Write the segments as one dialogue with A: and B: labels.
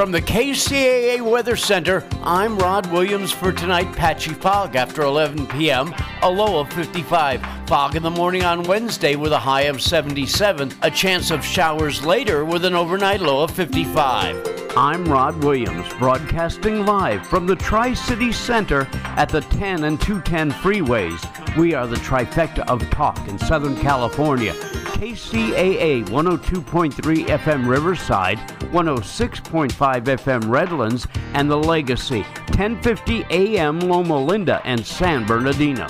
A: from the KCAA Weather Center, I'm Rod Williams for tonight. Patchy fog after 11 p.m., a low of 55. Fog in the morning on Wednesday with a high of 77. A chance of showers later with an overnight low of 55. I'm Rod Williams, broadcasting live from the Tri-City Center at the 10 and 210 freeways. We are the trifecta of talk in Southern California. KCAA 102.3 FM Riverside, 106.5 FM Redlands, and The Legacy, 1050 AM Loma Linda and San Bernardino.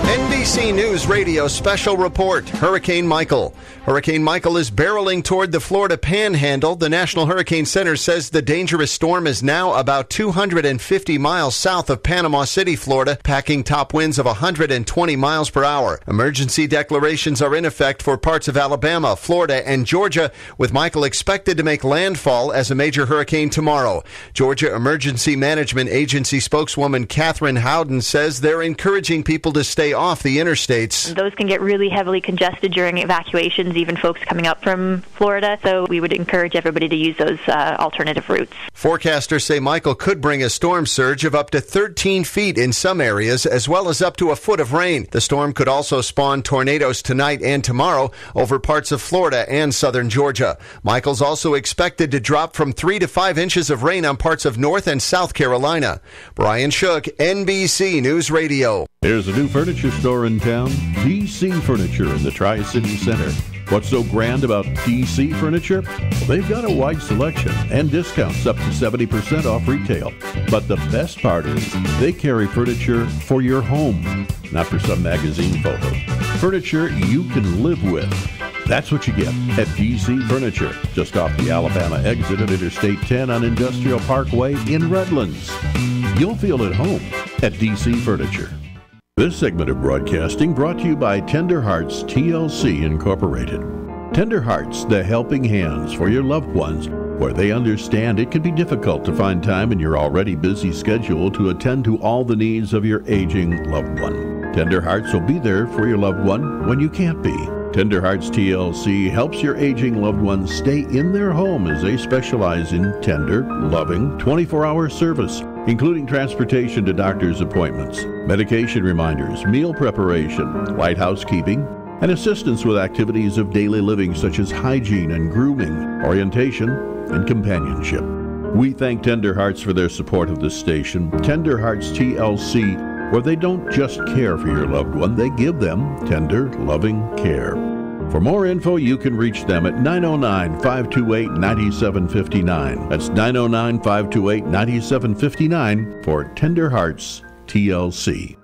B: NBC News Radio special report, Hurricane Michael. Hurricane Michael is barreling toward the Florida Panhandle. The National Hurricane Center says the dangerous storm is now about 250 miles south of Panama City, Florida, packing top winds of 120 miles per hour. Emergency declarations are in effect for parts of Alabama, Florida, and Georgia, with Michael expected to make landfall as a major hurricane tomorrow. Georgia Emergency Management Agency spokeswoman Catherine Howden says they're encouraging people to stay off the interstates.
C: Those can get really heavily congested during evacuations, even folks coming up from Florida, so we would encourage everybody to use those alternative routes.
B: Forecasters say Michael could bring a storm surge of up to 13 feet in some areas, as well as up to a foot of rain. The storm could also spawn tornadoes tonight and tomorrow over parts of Florida and southern Georgia. Michael's also expected to drop from 3 to 5 inches of rain on parts of North and South Carolina. Brian Shook, NBC News Radio.
D: Here's a new furniture store in town, DC Furniture in the Tri-City Center. What's so grand about DC Furniture? Well, they've got a wide selection and discounts up to 70% off retail. But the best part is they carry furniture for your home, not for some magazine photo. Furniture you can live with. That's what you get at DC Furniture, just off the Alabama exit at Interstate 10 on Industrial Parkway in Redlands. You'll feel at home at DC Furniture. This segment of broadcasting brought to you by Tender Hearts TLC Incorporated. Tender Hearts, the helping hands for your loved ones, where they understand it can be difficult to find time in your already busy schedule to attend to all the needs of your aging loved one. Tender Hearts will be there for your loved one when you can't be. Tender Hearts TLC helps your aging loved ones stay in their home as they specialize in tender, loving, 24-hour service, including transportation to doctor's appointments, medication reminders, meal preparation, light housekeeping, and assistance with activities of daily living such as hygiene and grooming, orientation, and companionship. We thank Tender Hearts for their support of this station. Tender Hearts TLC, where they don't just care for your loved one, they give them tender, loving care. For more info, you can reach them at 909-528-9759. That's 909-528-9759 for Tender Hearts TLC.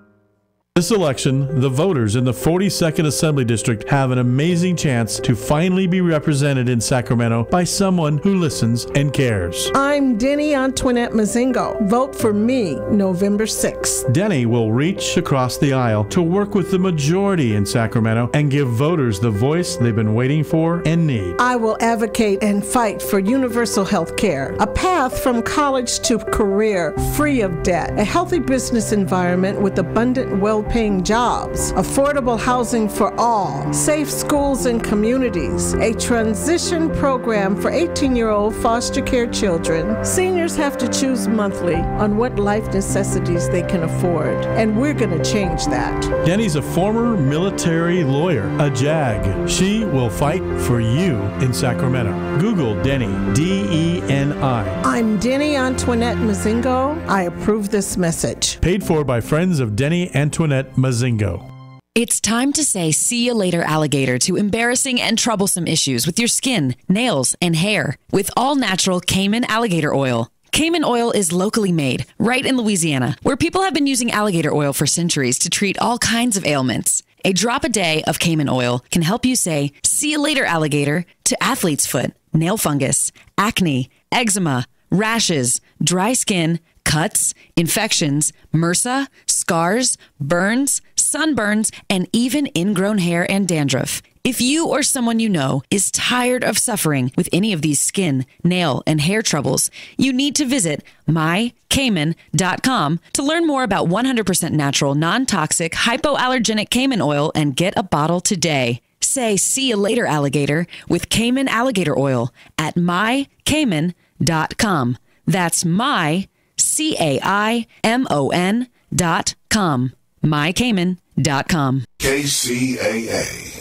E: This election, the voters in the 42nd Assembly District have an amazing chance to finally be represented in Sacramento by someone who listens and cares.
F: I'm Denny Antoinette Mazingo. Vote for me November 6th.
E: Denny will reach across the aisle to work with the majority in Sacramento and give voters the voice they've been waiting for and need.
F: I will advocate and fight for universal health care, a path from college to career free of debt, a healthy business environment with abundant well-paying jobs, affordable housing for all, safe schools and communities, a transition program for 18-year-old foster care children. Seniors have to choose monthly on what life necessities they can afford, and we're going to change that.
E: Denny's a former military lawyer, a JAG. She will fight for you in Sacramento. Google Denny, D-E-N-I.
F: I'm Denny Antoinette Mazingo. I approve this message.
E: Paid for by friends of Denny Antoinette Mazingo.
G: It's time to say see you later, alligator, to embarrassing and troublesome issues with your skin, nails, and hair with all-natural Cayman alligator oil. Cayman oil is locally made, right in Louisiana, where people have been using alligator oil for centuries to treat all kinds of ailments. A drop a day of Cayman oil can help you say, see you later, alligator, to athlete's foot, nail fungus, acne, eczema, rashes, dry skin, cuts, infections, MRSA, scars, burns, sunburns, and even ingrown hair and dandruff. If you or someone you know is tired of suffering with any of these skin, nail, and hair troubles, you need to visit mycayman.com to learn more about 100% natural, non-toxic, hypoallergenic Cayman oil and get a bottle today. say see you later, alligator, with Cayman alligator oil at mycayman.com. That's myCAIMON.com. mycayman.com.
H: KCAA.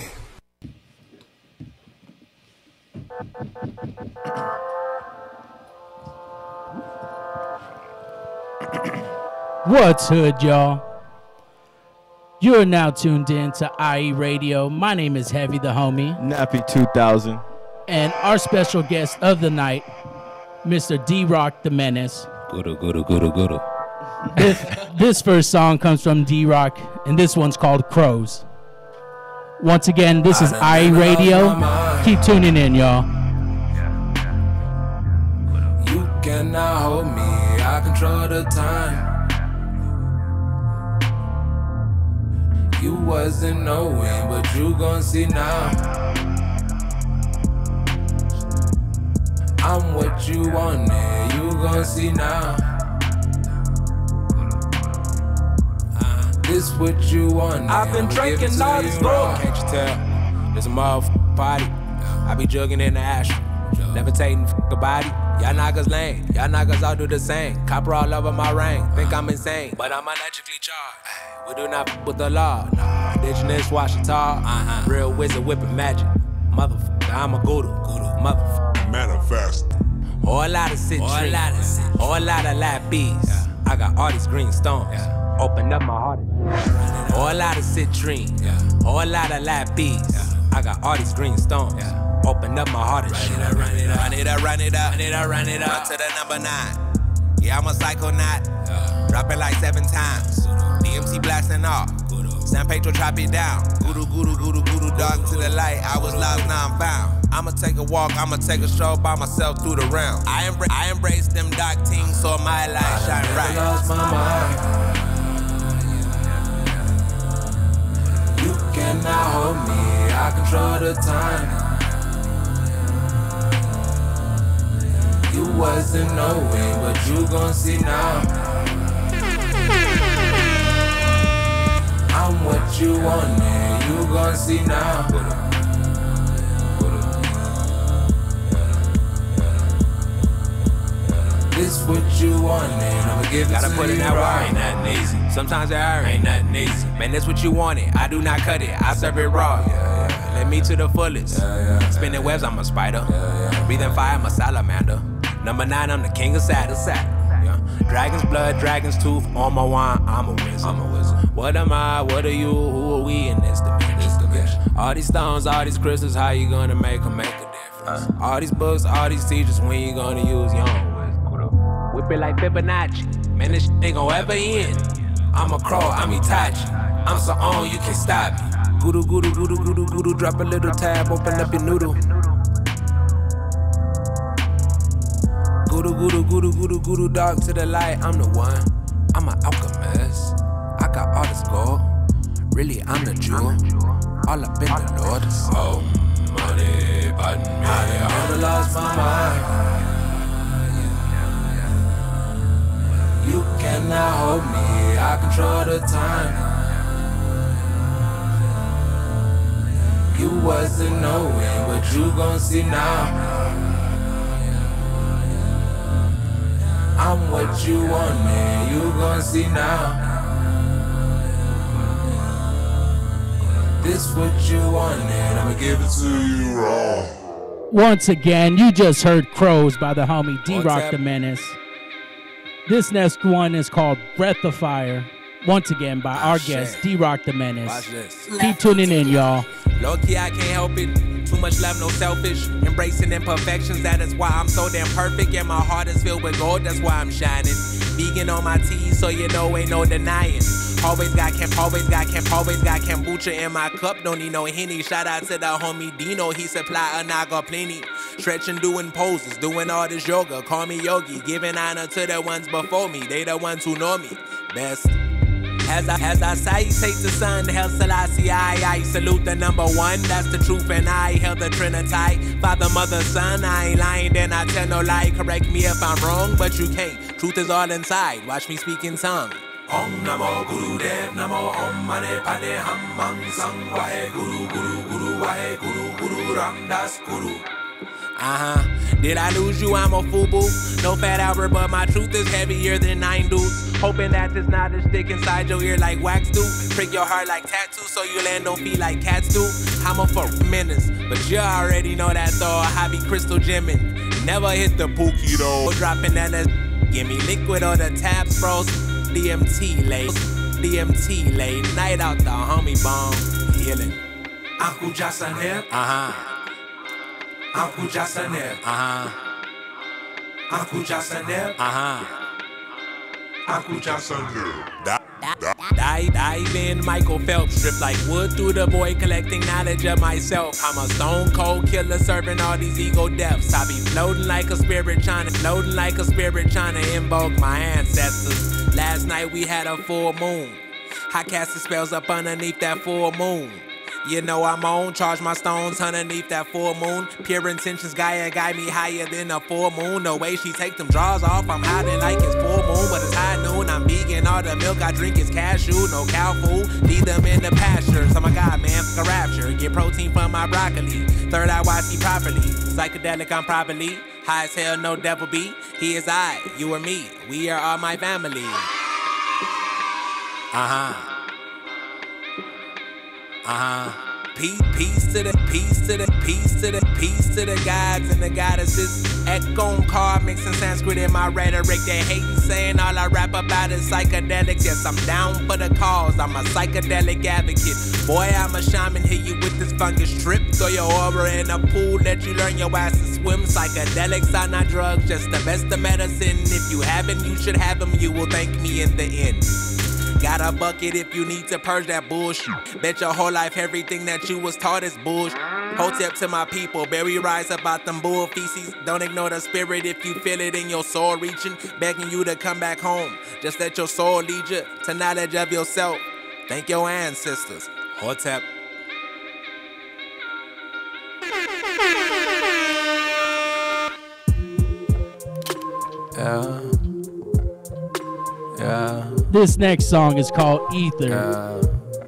I: What's hood, y'all? You're now tuned in to IE Radio. My name is Heavy the Homie.
J: Nappy 2000.
I: And our special guest of the night, Mr. D-Rock the Menace.
K: Guru.
I: This first song comes from D-Rock, and this one's called Crows. Once again, this is IE Radio. Keep tuning in, y'all.
K: You cannot hold me, I control the time. You wasn't knowing, but you gon' see now. I'm what you wanted, you gon' see now. This what you wanted. I've been drinking all this gold. Can't you tell? There's a motherfucking party. I be jugging in the ashtray. Levitating a body. Y'all niggas lame. Y'all niggas all do the same. Copper all over my ring. Think I'm insane, but I'm electrically charged. We do not with the law. Nah. Indigenous Washington. Real wizard whipping magic. Motherfucker, I'm a guru. Motherfucker.
H: Manifest.
K: Whole lot of citrine. Whole lot of lap bees. I got all these green stones. Open up my heart. Whole lot of citrine. Whole lot of lap bees. I got all these green stones. Open up my heart and shit. Run it up. Run to the number 9. Yeah, I'm a psychonaut. Drop it like 7 times. DMC blasting off. San Pedro chop it down. Guru, dark to the light. I was lost, now I'm found. I'ma take a walk, I'ma take a stroll by myself through the round. I embrace them dark things so my light shine bright. I lost my mind. You cannot hold me, I control the time. You wasn't knowing, but you gon' see now. I'm what you wanted, you gon' see now. This what you wanted, I'ma give it to you. Gotta put it that way, ain't nothing easy. Sometimes it hurt, ain't nothing easy. Man, that's what you wanted, I do not cut it, I serve it raw. Let me to the fullest. Spinning webs, I'm a spider. Breathing fire, I'm a salamander. Number 9, I'm the king of saddles. Dragon's blood, dragon's tooth, on my wine, I'm a wizard. What am I, what are you, who are we in this dimension? All these stones, all these crystals, how you gonna make a difference? All these books, all these teachers, when you gonna use your own wisdom? Whip it like Fibonacci, man, this shit ain't gon' ever end. I'm a crow, I'm Itachi, I'm so on, you can't stop me. Guru, drop a little tab, open up your noodle. Guru, dog to the light, I'm the one. I'm an alchemist, I got all this gold. Really, I'm the jewel, all up in the Lord. Oh, money, pardon me, I never lost my mind. You cannot hold me, I control the time. You wasn't knowing, but you gon' see now. I'm what you wanted, you gon' see now. This what you wanted, I'ma give it to you raw.
I: Once again, you just heard Crows by the homie D-Rock the Menace. This next one is called Breath of Fire. Once again by our guest, D-Rock the Menace. Keep tuning in, y'all.
K: Low-key, I can't help it. Too much love, no selfish. Embracing imperfections, that is why I'm so damn perfect. And my heart is filled with gold, that's why I'm shining. Vegan on my teeth, so you know ain't no denying. Always got kombucha in my cup. Don't need no Henny. Shout out to the homie Dino, he supply a naga plenty. Stretching, doing poses, doing all this yoga. Call me Yogi, giving honor to the ones before me. They the ones who know me best. As I citate the sun, Hail Selassie, I salute the number 1, that's the truth, and I hail the Trinity. Father, mother, son, I ain't lying, then I tell no lie. Correct me if I'm wrong, but you can't. Truth is all inside, watch me speak in tongue. Om Namo Guru Dev Namo Om Mane Pade Ham Mang Sang Wahe Guru Guru Guru wahe guru, guru ram das guru. Did I lose you? I'm a FUBU. No Fat Albert, but my truth is heavier than 9 dudes. Hoping that this knowledge stick inside your ear like wax do. Prick your heart like tattoo so you land on feet like cats do. I'm a for menace, but you already know that though. I be crystal gemming. Never hit the pookie though. Dropping that give me liquid on the taps, bros. DMT late night out the homie bomb. Healing. Uncle Jason here. Uncle Jason here. Uncle Jason here. Uncle Jason here. Dive in, Michael Phelps, strip like wood through the void, collecting knowledge of myself. I'm a stone cold killer, serving all these ego deaths. I be floating like a spirit, trying to invoke my ancestors. Last night we had a full moon. I cast the spells up underneath that full moon. You know I'm on, charge my stones underneath that full moon. Pure intentions, Gaia guide me higher than a full moon. The way she take them draws off, I'm hiding like it's full moon. But it's high noon, I'm vegan, all the milk I drink is cashew. No cow food, leave them in the pastures. Oh my God, man, fuck a rapture. Get protein from my broccoli. Third eye, I see properly. Psychedelic, I'm properly. High as hell, no devil be. He is I, you or me. We are all my family. Peace to the gods and the goddesses. Echo card mixing Sanskrit in my rhetoric. They hating saying all I rap about is psychedelics. Yes, I'm down for the cause. I'm a psychedelic advocate. Boy, I'm a shaman. Hit you with this fungus trip. Throw your aura in a pool. Let you learn your ass to swim. Psychedelics are not drugs, just the best of medicine. If you haven't, you should have them. You will thank me in the end. Got a bucket if you need to purge that bullshit. Bet your whole life everything that you was taught is bullshit. Hotep to my people, berry rise about them bull feces. Don't ignore the spirit if you feel it in your soul reaching. Begging you to come back home. Just let your soul lead you to knowledge of yourself. Thank your ancestors. Hotep.
I: Yeah. This next song is called Ether.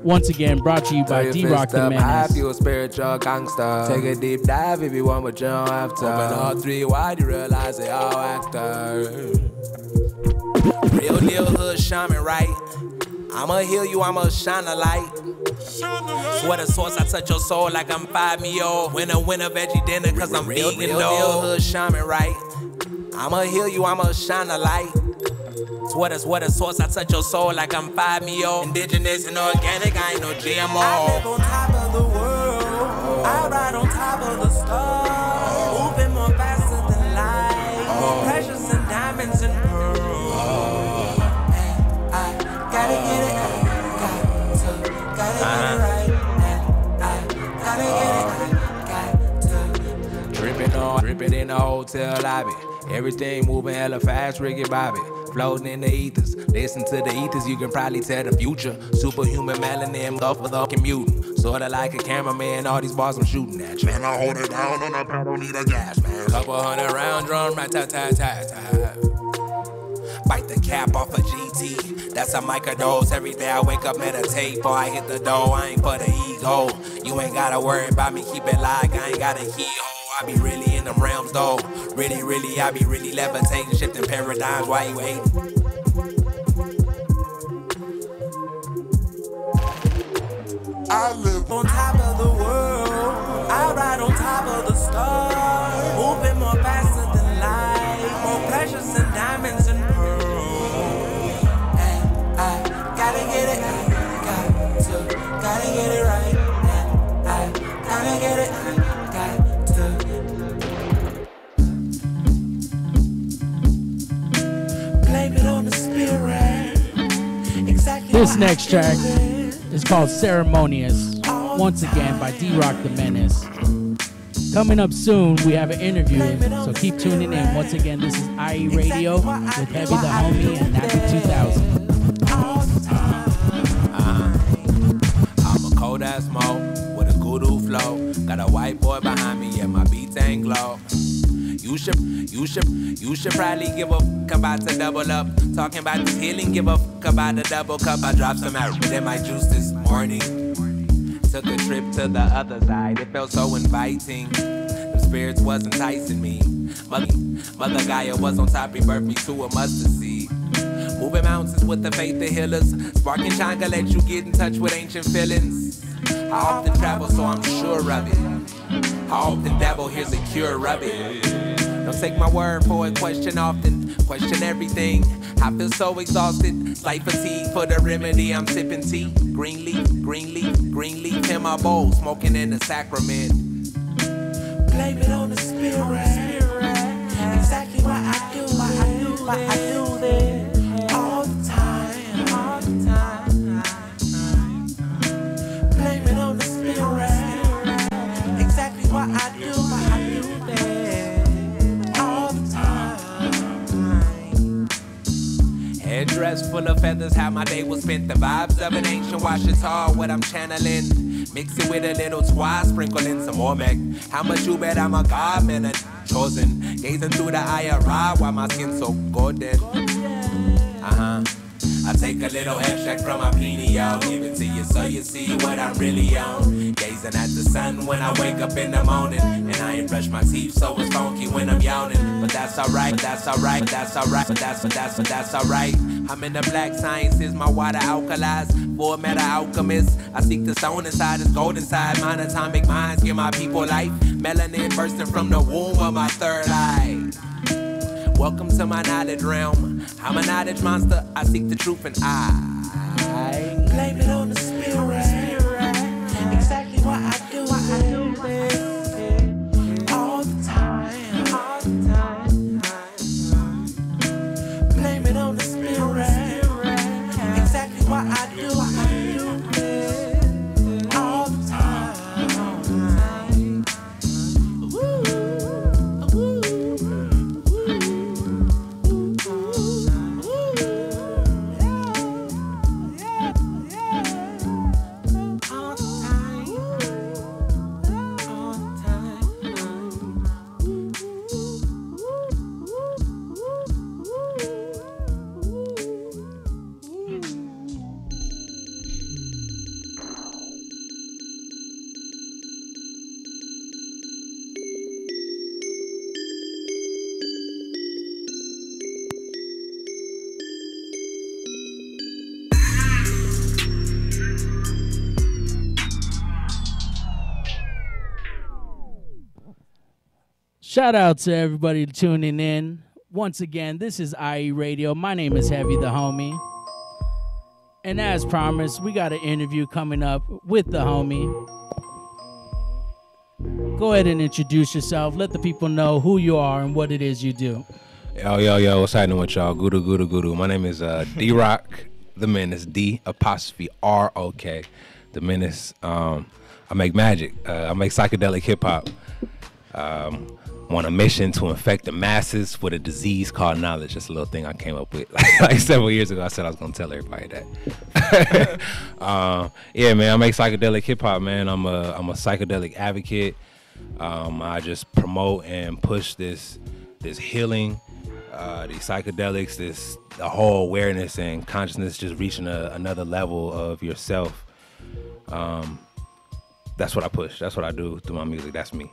I: Once again, brought to you by D-Rock the Menace.
K: Have you a spiritual gangster? Take a deep dive if you want, but you don't have to. Open all three wide, you realize they all actors. Real deal hood shaman, right? I'ma heal you, I'ma shine a light. Swear the source, I touch your soul like I'm 5 me old. Winner, veggie dinner, cause I'm vegan, though. Real deal hood shaman, right? I'ma heal you, I'ma shine a light. Swear the source, I touch your soul like I'm 5 me old. Indigenous and organic, I ain't no GMO. I live on top of the world. I ride on top of the stars. Moving more faster than light. More precious than diamonds and pearls. And I gotta get it. Gotta get it right. And I gotta get it. Dripping in the hotel lobby. Everything moving hella fast, Ricky Bobby. Floating in the ethers. Listen to the ethers, you can probably tell the future. Superhuman melanin, off of the mutant. Sorta like a cameraman, all these bars I'm shooting at you.
H: And I hold it down on a pedal, need a gas, man.
K: Couple hundred round drum, rat-tat-tat-tat-tat. Bite the cap off a GT. That's a microdose. Every day I wake up, meditate. Before I hit the dough, I ain't for the ego. You ain't gotta worry about me, keep it like I ain't got a keyhole. I be really in them realms though. Really, I be really levitating, shifting paradigms while you hating.
H: I live
K: on top of the world. I ride on top of the stars. Moving more faster than light. More precious than diamonds and pearls. And I gotta get it. Gotta get it right. And I gotta get it.
I: This next track is called Ceremonious, once again by D-Rock the Menace. Coming up soon, we have an interview, so keep tuning in. Once again, this is IE Radio with Heavy the Homie and Happy 2000.
K: I'm a cold ass mo with a guru flow. Got a white boy behind me and my beats ain't glow. You should probably give a fuck about to double up. Talking about this healing, give a fuck about the double cup. I dropped some out in my juice this morning. Took a trip to the other side, it felt so inviting. The spirits was enticing me. Mother Gaia was on top, he birthed me to a mustard seed. Moving mountains with the faith of healers. Sparking Changa let you get in touch with ancient feelings. I often travel, so I'm sure of it. I often dabble, here's a cure of it. Don't take my word for it, question often, question everything. I feel so exhausted, slight fatigue for the remedy, I'm sipping tea. Green leaf, green leaf, green leaf in my bowl, smoking in the sacrament. Blame it on the spirit, exactly what I do, what I do this, all the time, all the time. Blame it on the spirit, exactly what I do, what I do this, all the time. Headdress full of feathers, how my day was spent, the vibes of an ancient Washita, what I'm channeling. Mix it with a little twice, sprinkle in some more Mac. How much you bet I'm a god, man, a chosen. Gazing through the eye of Ra, why my skin so golden. I take a little extract from my pineal, give it to you so you see what I'm really on. Gazing at the sun when I wake up in the morning, and I ain't brush my teeth, so it's funky when I'm yawning. But that's alright, that's alright, but that's alright, but that's alright. I'm in the black sciences, my water alkalized, for a meta alchemist. I seek the stone inside, this gold inside, mine atomic minds, give my people life. Melanin bursting from the womb of my third eye. Welcome to my knowledge realm. I'm a knowledge monster. I seek the truth and I blame it on the spirit. Exactly what I do. All the time. All the time. Blame it on the spirit. Exactly what I do. All the time. All the time.
I: Shout out to everybody tuning in. Once again, this is IE Radio. My name is Heavy the Homie. And as promised, we got an interview coming up with the homie. Go ahead and introduce yourself. Let the people know who you are and what it is you do.
K: Yo, what's happening with y'all? Guru. My name is D-Rock, the Menace, D''R''O''K, the Menace. I make magic. I make psychedelic hip-hop. On a mission to infect the masses with a disease called knowledge. That's a little thing I came up with like several years ago. I said I was gonna tell everybody that. Yeah, man, I make psychedelic hip hop, man. I'm a psychedelic advocate. I just promote and push this healing, these psychedelics, the whole awareness and consciousness, just reaching another level of yourself. That's what I push. That's what I do through my music. That's me.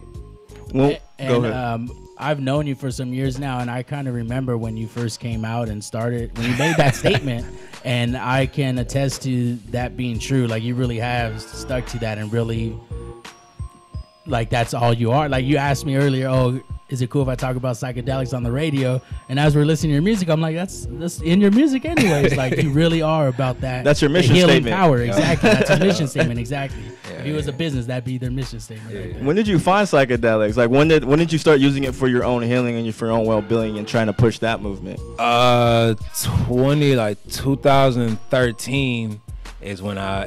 I: Well, go ahead. I've known you for some years now, and I kind of remember when you first came out and started, when you made that statement, and I can attest to that being true. Like, you really have stuck to that and really, like, that's all you are. Like, you asked me earlier, oh, is it cool if I talk about psychedelics on the radio? And as we're listening to your music, I'm like, that's in your music anyways. Like, you really are about that.
J: That's your mission
I: healing
J: statement.
I: Power, exactly. That's a mission statement, exactly. If it was a business, that'd be their mission statement. Right there.
J: When did you find psychedelics? Like, when did you start using it for your own healing and for your own well-being and trying to push that movement?
K: 2013 is when I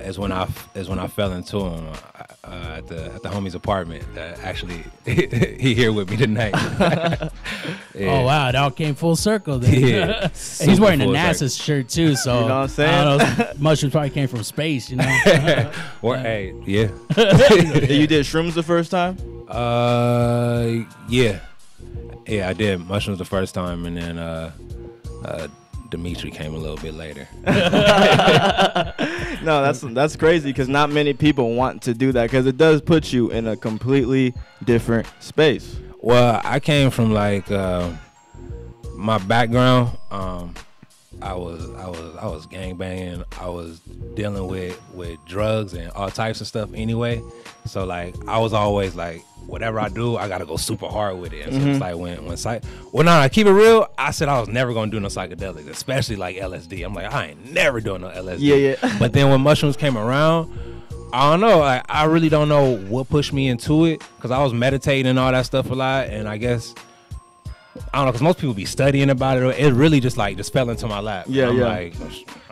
K: fell into him at the homie's apartment. Actually, he here with me tonight.
I: Yeah. Oh wow, it all came full circle then.
K: Yeah,
I: he's wearing a NASA shirt too, so
J: you know what I'm saying?
I: I don't know, mushrooms probably came from space, you know.
K: Or hey, yeah.
J: You did shrooms the first time?
K: Yeah, I did mushrooms the first time, and then Dimitri came a little bit later.
J: No, that's crazy because not many people want to do that because it does put you in a completely different space.
K: Well, I came from like my background. I was gangbanging. I was dealing with drugs and all types of stuff anyway. So like I was always like, whatever I do, I gotta go super hard with it. And so it's like I keep it real. I said I was never gonna do no psychedelics, especially like LSD. I'm like, I ain't never doing no LSD.
J: Yeah.
K: But then when mushrooms came around, I don't know. I really don't know what pushed me into it because I was meditating and all that stuff a lot, and I guess. I don't know, because most people be studying about it. It really just fell into my lap.
J: Yeah,
K: I'm like,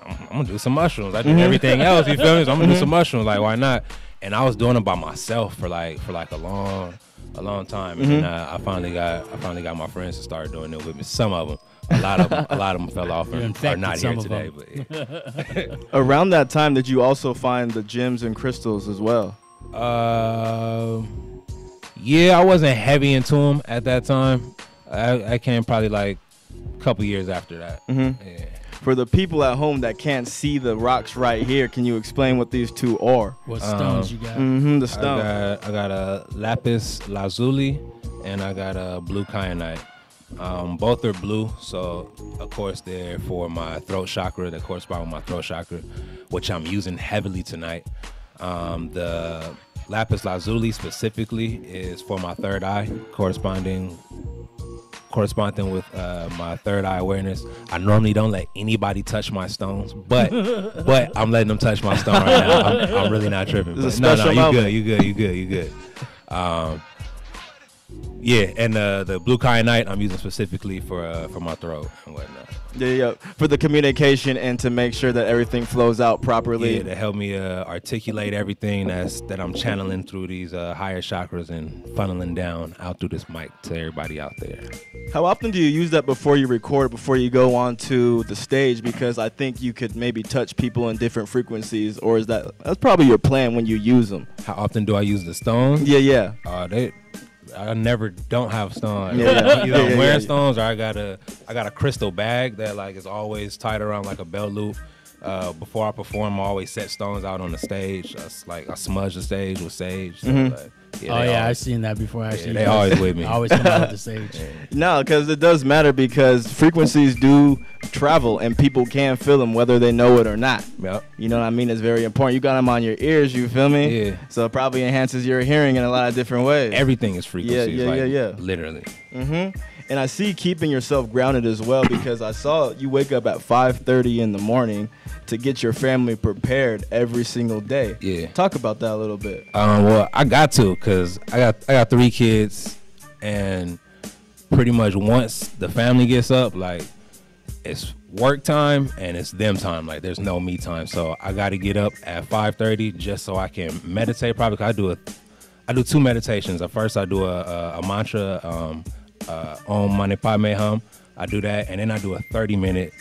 K: I'm going to do some mushrooms. I do everything else, you feel me? So I'm going to do some mushrooms. Like, why not? And I was doing it by myself for a long time. And then I finally got my friends to start doing it with me. Some of them. A lot of them fell off and are not here today. But yeah.
J: Around that time, did you also find the gems and crystals as well?
K: Yeah, I wasn't heavy into them at that time. I came probably like a couple years after that. Yeah.
J: For the people at home that can't see the rocks right here, can you explain what these two are?
I: What stones you got?
J: The stone.
K: I got a lapis lazuli and I got a blue kyanite. Both are blue, so of course they're for my throat chakra. They correspond with my throat chakra, which I'm using heavily tonight. The lapis lazuli specifically is for my third eye, corresponding with my third eye awareness. I normally don't let anybody touch my stones, but I'm letting them touch my stone right now. I'm really not tripping. You good. Yeah, and the blue kyanite I'm using specifically for my throat and whatnot.
J: Yeah, for the communication and to make sure that everything flows out properly.
K: Yeah, to help me articulate everything that I'm channeling through these higher chakras and funneling down out through this mic to everybody out there.
J: How often do you use that before you record, before you go onto the stage? Because I think you could maybe touch people in different frequencies, or that's probably your plan when you use them.
K: How often do I use the stones?
J: Yeah.
K: I never don't have stones.
J: Yeah.
K: Either I'm wearing stones or I got a crystal bag that like is always tied around like a belt loop. Before I perform, I always set stones out on the stage. I smudge the stage with sage. So
I: I've seen that before. Actually,
K: they always with me.
I: Always come out of the stage.
J: No, because it does matter because frequencies do travel and people can feel them whether they know it or not.
K: Yep.
J: You know what I mean? It's very important. You got them on your ears, you feel me?
K: Yeah.
J: So it probably enhances your hearing in a lot of different ways.
K: Everything is frequencies.
J: Yeah.
K: Literally.
J: And I see keeping yourself grounded as well because I saw you wake up at 5:30 in the morning to get your family prepared every single day.
K: Yeah.
J: Talk about that a little bit.
K: Well, I got to because I got 3 kids, and pretty much once the family gets up, like it's work time and it's them time. Like there's no me time. So I got to get up at 5:30 just so I can meditate. Probably 'cause I do 2 meditations. At first I do a mantra. Om Mani Padme Hum. I do that, and then I do a 30-minute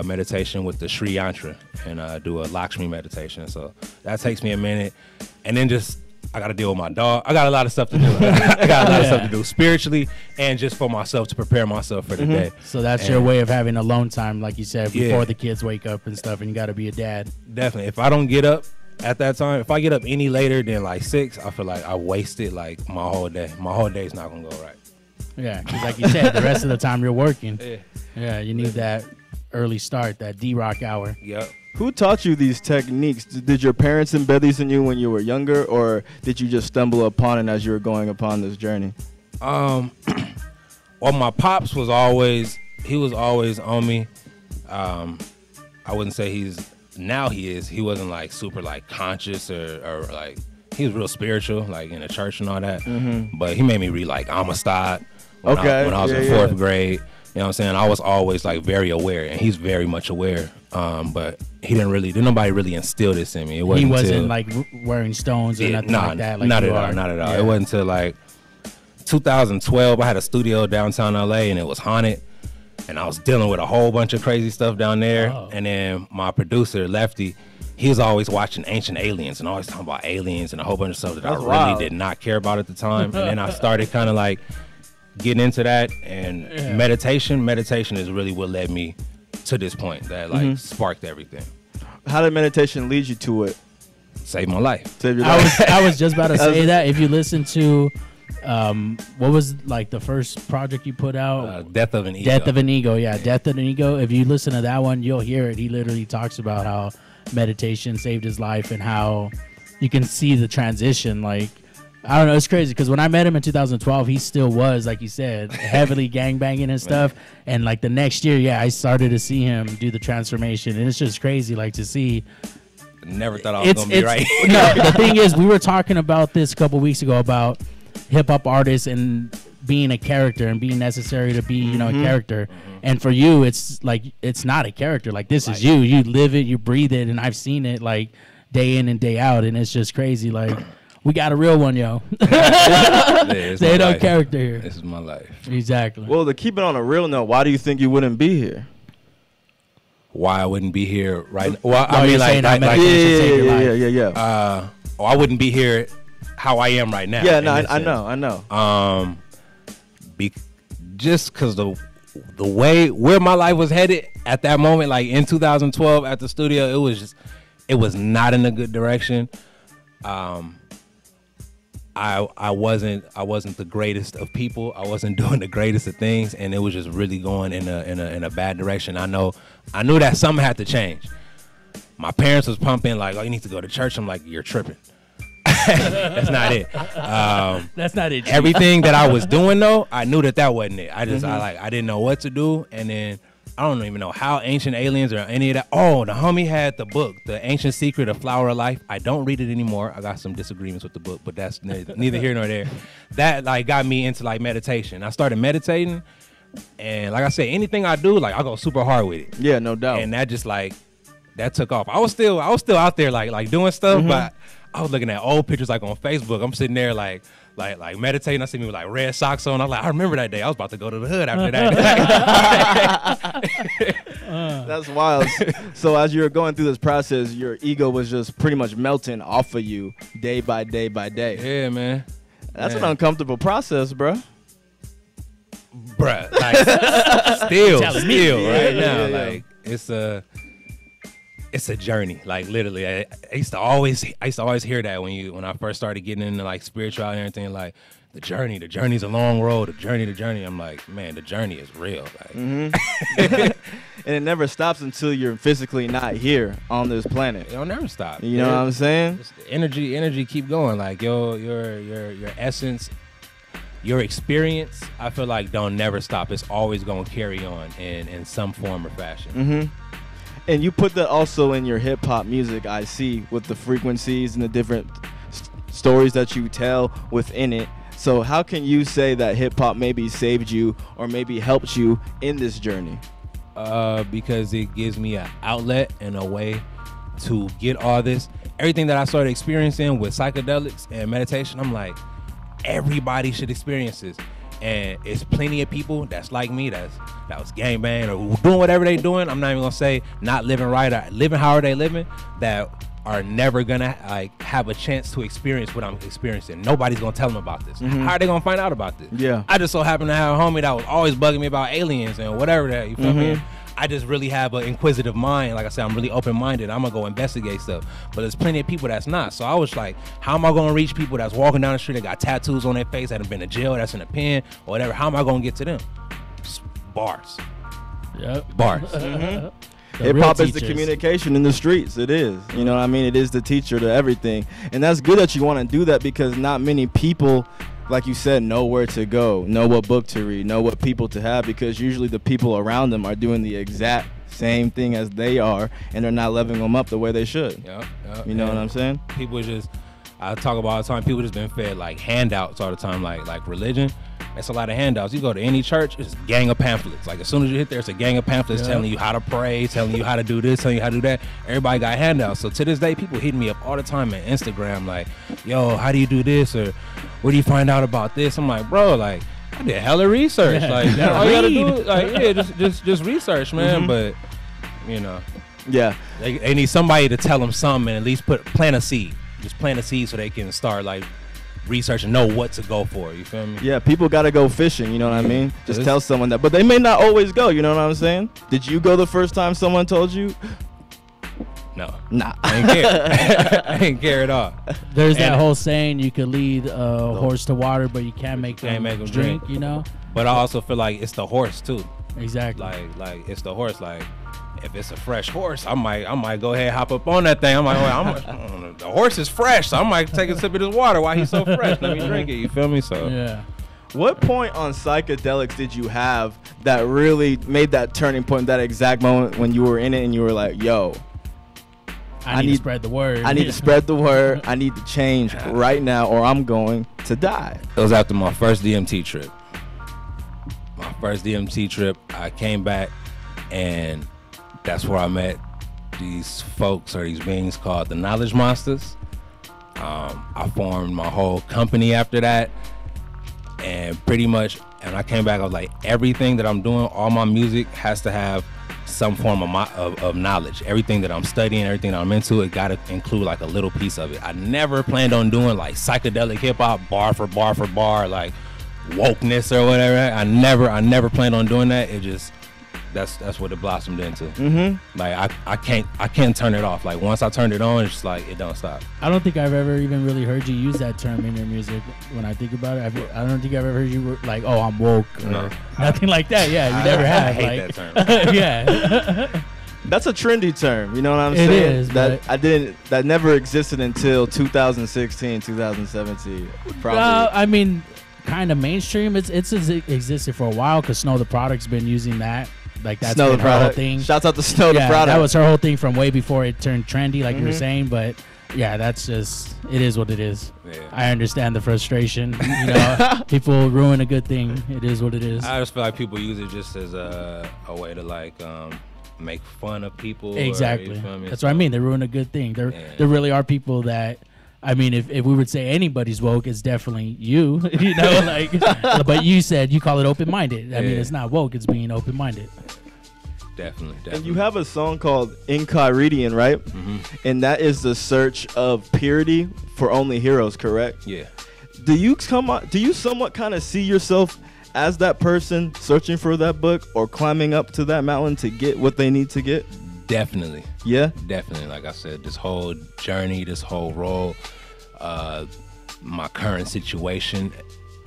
K: meditation with the Sri Yantra, and I do a Lakshmi meditation. So that takes me a minute, and then I got to deal with my dog. I got a lot of stuff to do. I got a lot of stuff to do spiritually and just for myself to prepare myself for the day.
I: So that's your way of having alone time, like you said, before the kids wake up and stuff, and you got to be a dad.
K: Definitely. If I don't get up at that time, if I get up any later than like 6, I feel like I wasted like my whole day. My whole day's not going to go right.
I: Yeah, because like you said, the rest of the time you're working. Yeah, you need that early start, that D-Rock hour.
K: Yep.
J: Who taught you these techniques? Did your parents embed these in you when you were younger, or did you just stumble upon it as you were going upon this journey?
K: Well, my pops was always on me. I wouldn't say he is. He wasn't like super like conscious or like, he was real spiritual, like in the church and all that. But he made me read like Amistad when I was in 4th grade. You know what I'm saying? I was always like very aware, and he's very much aware. But didn't nobody really instill this in me.
I: He wasn't like wearing stones or nothing like that. Like
K: not at all. Yeah. It wasn't until like 2012. I had a studio downtown LA, and it was haunted, and I was dealing with a whole bunch of crazy stuff down there. And then my producer Lefty, he was always watching Ancient Aliens and always talking about aliens and a whole bunch of stuff that I really did not care about at the time. And then I started kind of like getting into that, and meditation is really what led me
L: to this point that like sparked everything.
J: How did meditation lead you to it?
L: Saved my life.
J: Saved your life.
I: I was just about to say that. If you listen to what was like the first project you put out?
L: Death of an Ego.
I: Death of an Ego, yeah. Death of an Ego. If you listen to that one, you'll hear it. He literally talks about how meditation saved his life and how you can see the transition. Like, I don't know, it's crazy because when I met him in 2012, he still was, like you said, heavily gangbanging and stuff. And like the next year, I started to see him do the transformation, and it's just crazy, like to see.
L: Never thought I was gonna be right.
I: No, the thing is, we were talking about this a couple weeks ago about hip hop artists and being a character and being necessary to be, you know, a character. And for you, it's like it's not a character. Like this is you. You live it, you breathe it, and I've seen it like day in and day out, and it's just crazy. Like. We got a real one, yo. They no character here.
L: This is my life.
I: Exactly.
J: Well, to keep it on a real note, why do you think you wouldn't be here?
L: Why I wouldn't be here right now? Well,
I: I mean, like
J: yeah.
L: I wouldn't be here how I am right now.
J: Yeah, no, I know.
L: Just because the way where my life was headed at that moment, like in 2012 at the studio, it was not in a good direction. I wasn't the greatest of people. I wasn't doing the greatest of things, and it was just really going in a bad direction. I knew that something had to change. My parents was pumping like, "Oh, you need to go to church." I'm like, "You're tripping." That's not it.
I: That's not it.
L: Everything that I was doing though, I knew that wasn't it. I didn't know what to do, and then I don't even know how Ancient Aliens or any of that. Oh, the homie had the book, The Ancient Secret of Flower of Life. I don't read it anymore. I got some disagreements with the book, but that's neither here nor there. That like got me into like meditation. I started meditating, and like I said, anything I do, like I go super hard with it.
J: Yeah, no doubt.
L: And that just like that took off. I was still out there like doing stuff, but I was looking at old pictures like on Facebook. I'm sitting there like meditating. I see me with like red socks on. I'm like, I remember that day. I was about to go to the hood after that.
J: That's wild. So as you were going through this process, your ego was just pretty much melting off of you day by day by day.
L: Yeah, man.
J: That's an uncomfortable process, bro.
L: Bruh, like still right now, like it's a journey, like literally. I used to always hear that when I first started getting into like spirituality and everything, like the journey's a long road, the journey. I'm like, man, the journey is real. Like.
J: And it never stops until you're physically not here on this planet.
L: It'll never stop.
J: You know what I'm saying?
L: Energy keep going. Like your essence, your experience, I feel like don't never stop. It's always gonna carry on in some form or fashion.
J: And you put that also in your hip-hop music, I see, with the frequencies and the different stories that you tell within it. So how can you say that hip-hop maybe saved you or maybe helped you in this journey?
L: Because it gives me an outlet and a way to get all this. Everything that I started experiencing with psychedelics and meditation, I'm like, everybody should experience this. And it's plenty of people that's like me that was gangbang or doing whatever they doing. I'm not even gonna say not living right or living how they living, that are never gonna like have a chance to experience what I'm experiencing. Nobody's gonna tell them about this. How are they gonna find out about this?
J: Yeah.
L: I just so happen to have a homie that was always bugging me about aliens and whatever that. You feel me? I just really have an inquisitive mind. Like I said, I'm really open-minded. I'm gonna go investigate stuff. But there's plenty of people that's not. So I was like, how am I gonna reach people that's walking down the street that got tattoos on their face, that have been to jail, that's in a pen, or whatever? How am I gonna get to them? Bars.
I: Yep.
L: Bars.
J: Hip-hop is the communication in the streets. It is. You know what I mean? It is the teacher to everything. And that's good that you want to do that, because not many people, like you said, know where to go, know what book to read, know what people to have, because usually the people around them are doing the exact same thing as they are, and they're not leveling them up the way they should. You know what I'm saying?
L: People just, I talk about all the time, people just been fed like handouts all the time, like religion. It's a lot of handouts. You go to any church, it's a gang of pamphlets. Like as soon as you hit there, it's a gang of pamphlets telling you how to pray, telling you how to do this, telling you how to do that. Everybody got handouts. So to this day, people hitting me up all the time on Instagram, like, yo, how do you do this? Or where do you find out about this? I'm like, bro, like, I did hella research. Like, all you gotta do, like, just research, man. But, you know, they need somebody to tell them something and at least plant a seed. Just plant a seed so they can start like research and know what to go for. You feel me?
J: Yeah, people got to go fishing, you know what I mean? Just tell someone that. But they may not always go, you know what I'm saying? Did you go the first time someone told you?
L: No.
J: Nah.
L: I ain't care. I ain't care at all.
I: There's that whole saying, you could lead a horse to water, but you can't make them drink, you know?
L: But I also feel like it's the horse, too.
I: Exactly.
L: Like it's the horse. Like, if it's a fresh horse, I might go ahead and hop up on that thing. I'm like, the horse is fresh, so I might take a sip of this water while he's so fresh. Let me drink it. You feel me? So
I: yeah.
J: What point on psychedelics did you have that really made that turning point, that exact moment when you were in it and you were like, yo,
I: I need to spread the word.
J: I need to spread the word. I need to change right now or I'm going to die.
L: It was after my first DMT trip. I came back, and that's where I met these folks or these beings called the Knowledge Monsters. I formed my whole company after that, and pretty much, and I came back, I was like, everything that I'm doing, all my music has to have some form of knowledge. Everything that I'm studying, everything that I'm into, it got to include like a little piece of it. I never planned on doing like psychedelic hip hop, bar for bar, like wokeness or whatever. I never planned on doing that. It just, that's what it blossomed into.
J: Mm-hmm.
L: Like I can't turn it off. Like once I turned it on, it's just like it don't stop.
I: I don't think I've ever even really heard you use that term in your music. When I think about it, I don't think I've ever heard you like, oh, I'm woke or nothing like that. Yeah, you never have.
L: I hate
I: like,
L: that term.
J: Yeah. That's a trendy term, you know what I'm saying?
I: It is.
J: That never existed until 2016, 2017. Probably.
I: I mean, kind of mainstream. It's existed for a while because Snow the Product's been using that. Like that's
J: Snow
I: been
J: the
I: her whole
J: Product.
I: thing.
J: Shouts out to Snow the Product.
I: That was her whole thing from way before it turned trendy, like you were
J: Mhm.
I: saying. But yeah, that's just, it is what it is.
L: Yeah.
I: I understand the frustration. You know, people ruin a good thing. It is what it is.
L: I just feel like people use it just as a way to like make fun of people.
I: Exactly.
L: Or, you feel me?
I: That's what I mean. They ruin a good thing. There really are people that, I mean, if we would say anybody's woke, it's definitely you. You know, like, but you said you call it open-minded. I mean, it's not woke. It's being open-minded.
L: Definitely.
J: And you have a song called Enchiridion, right?
L: Mm-hmm.
J: And that is the search of purity for only heroes, correct?
L: Yeah.
J: Do you somewhat kind of see yourself as that person searching for that book or climbing up to that mountain to get what they need to get?
L: Definitely.
J: Yeah?
L: Definitely. Like I said, this whole journey, this whole role, my current situation,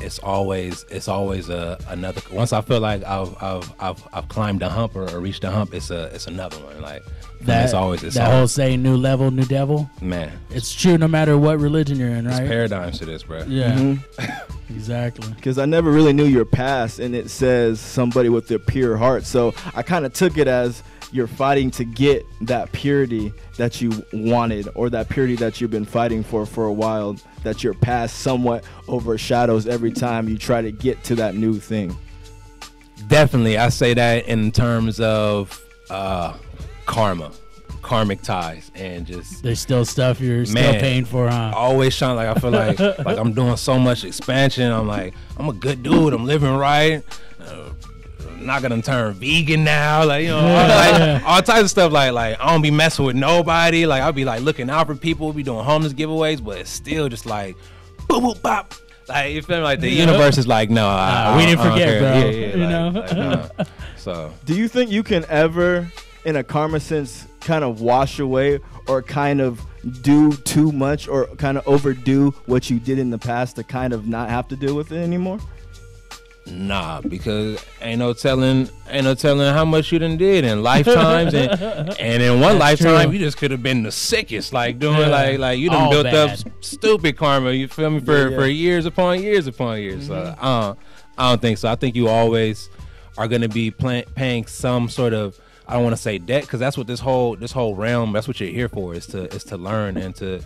L: it's always another. Once I feel like I've climbed a hump or reached a hump, it's another one. Like it's always
I: that whole saying, new level, new devil.
L: Man,
I: it's true no matter what religion you're in, right?
L: There's paradigms to this, bro.
I: Yeah,
J: mm-hmm.
I: Exactly.
J: Because I never really knew your past, and it says somebody with a pure heart. So I kind of took it as you're fighting to get that purity that you wanted, or that purity that you've been fighting for a while, that your past somewhat overshadows every time you try to get to that new thing.
L: Definitely. I say that in terms of karmic ties, and just
I: there's still stuff you're still paying for, huh?
L: Always trying, like I feel like I'm doing so much expansion. I'm like, I'm a good dude, I'm living right, not gonna turn vegan now, like, you know, all types of stuff. Like I don't be messing with nobody. Like I'll be like looking out for people, be doing homeless giveaways, but it's still just like boop boop bop. Like you feel me? Like the universe is like, no,
I: we didn't forget, bro.
L: Yeah,
I: you know.
L: No. So
J: do you think you can ever, in a karma sense, kind of wash away or kind of do too much or kind of overdo what you did in the past to kind of not have to deal with it anymore?
L: Nah, because ain't no telling how much you done did in lifetimes, and in one lifetime you just could have been the sickest, like doing like you done
I: all
L: built
I: bad.
L: up stupid karma. You feel me? For years upon years upon years.
J: Mm-hmm.
L: So I don't think so. I think you always are gonna be paying some sort of, I don't want to say debt, because that's what this whole realm, that's what you're here for, is to learn and to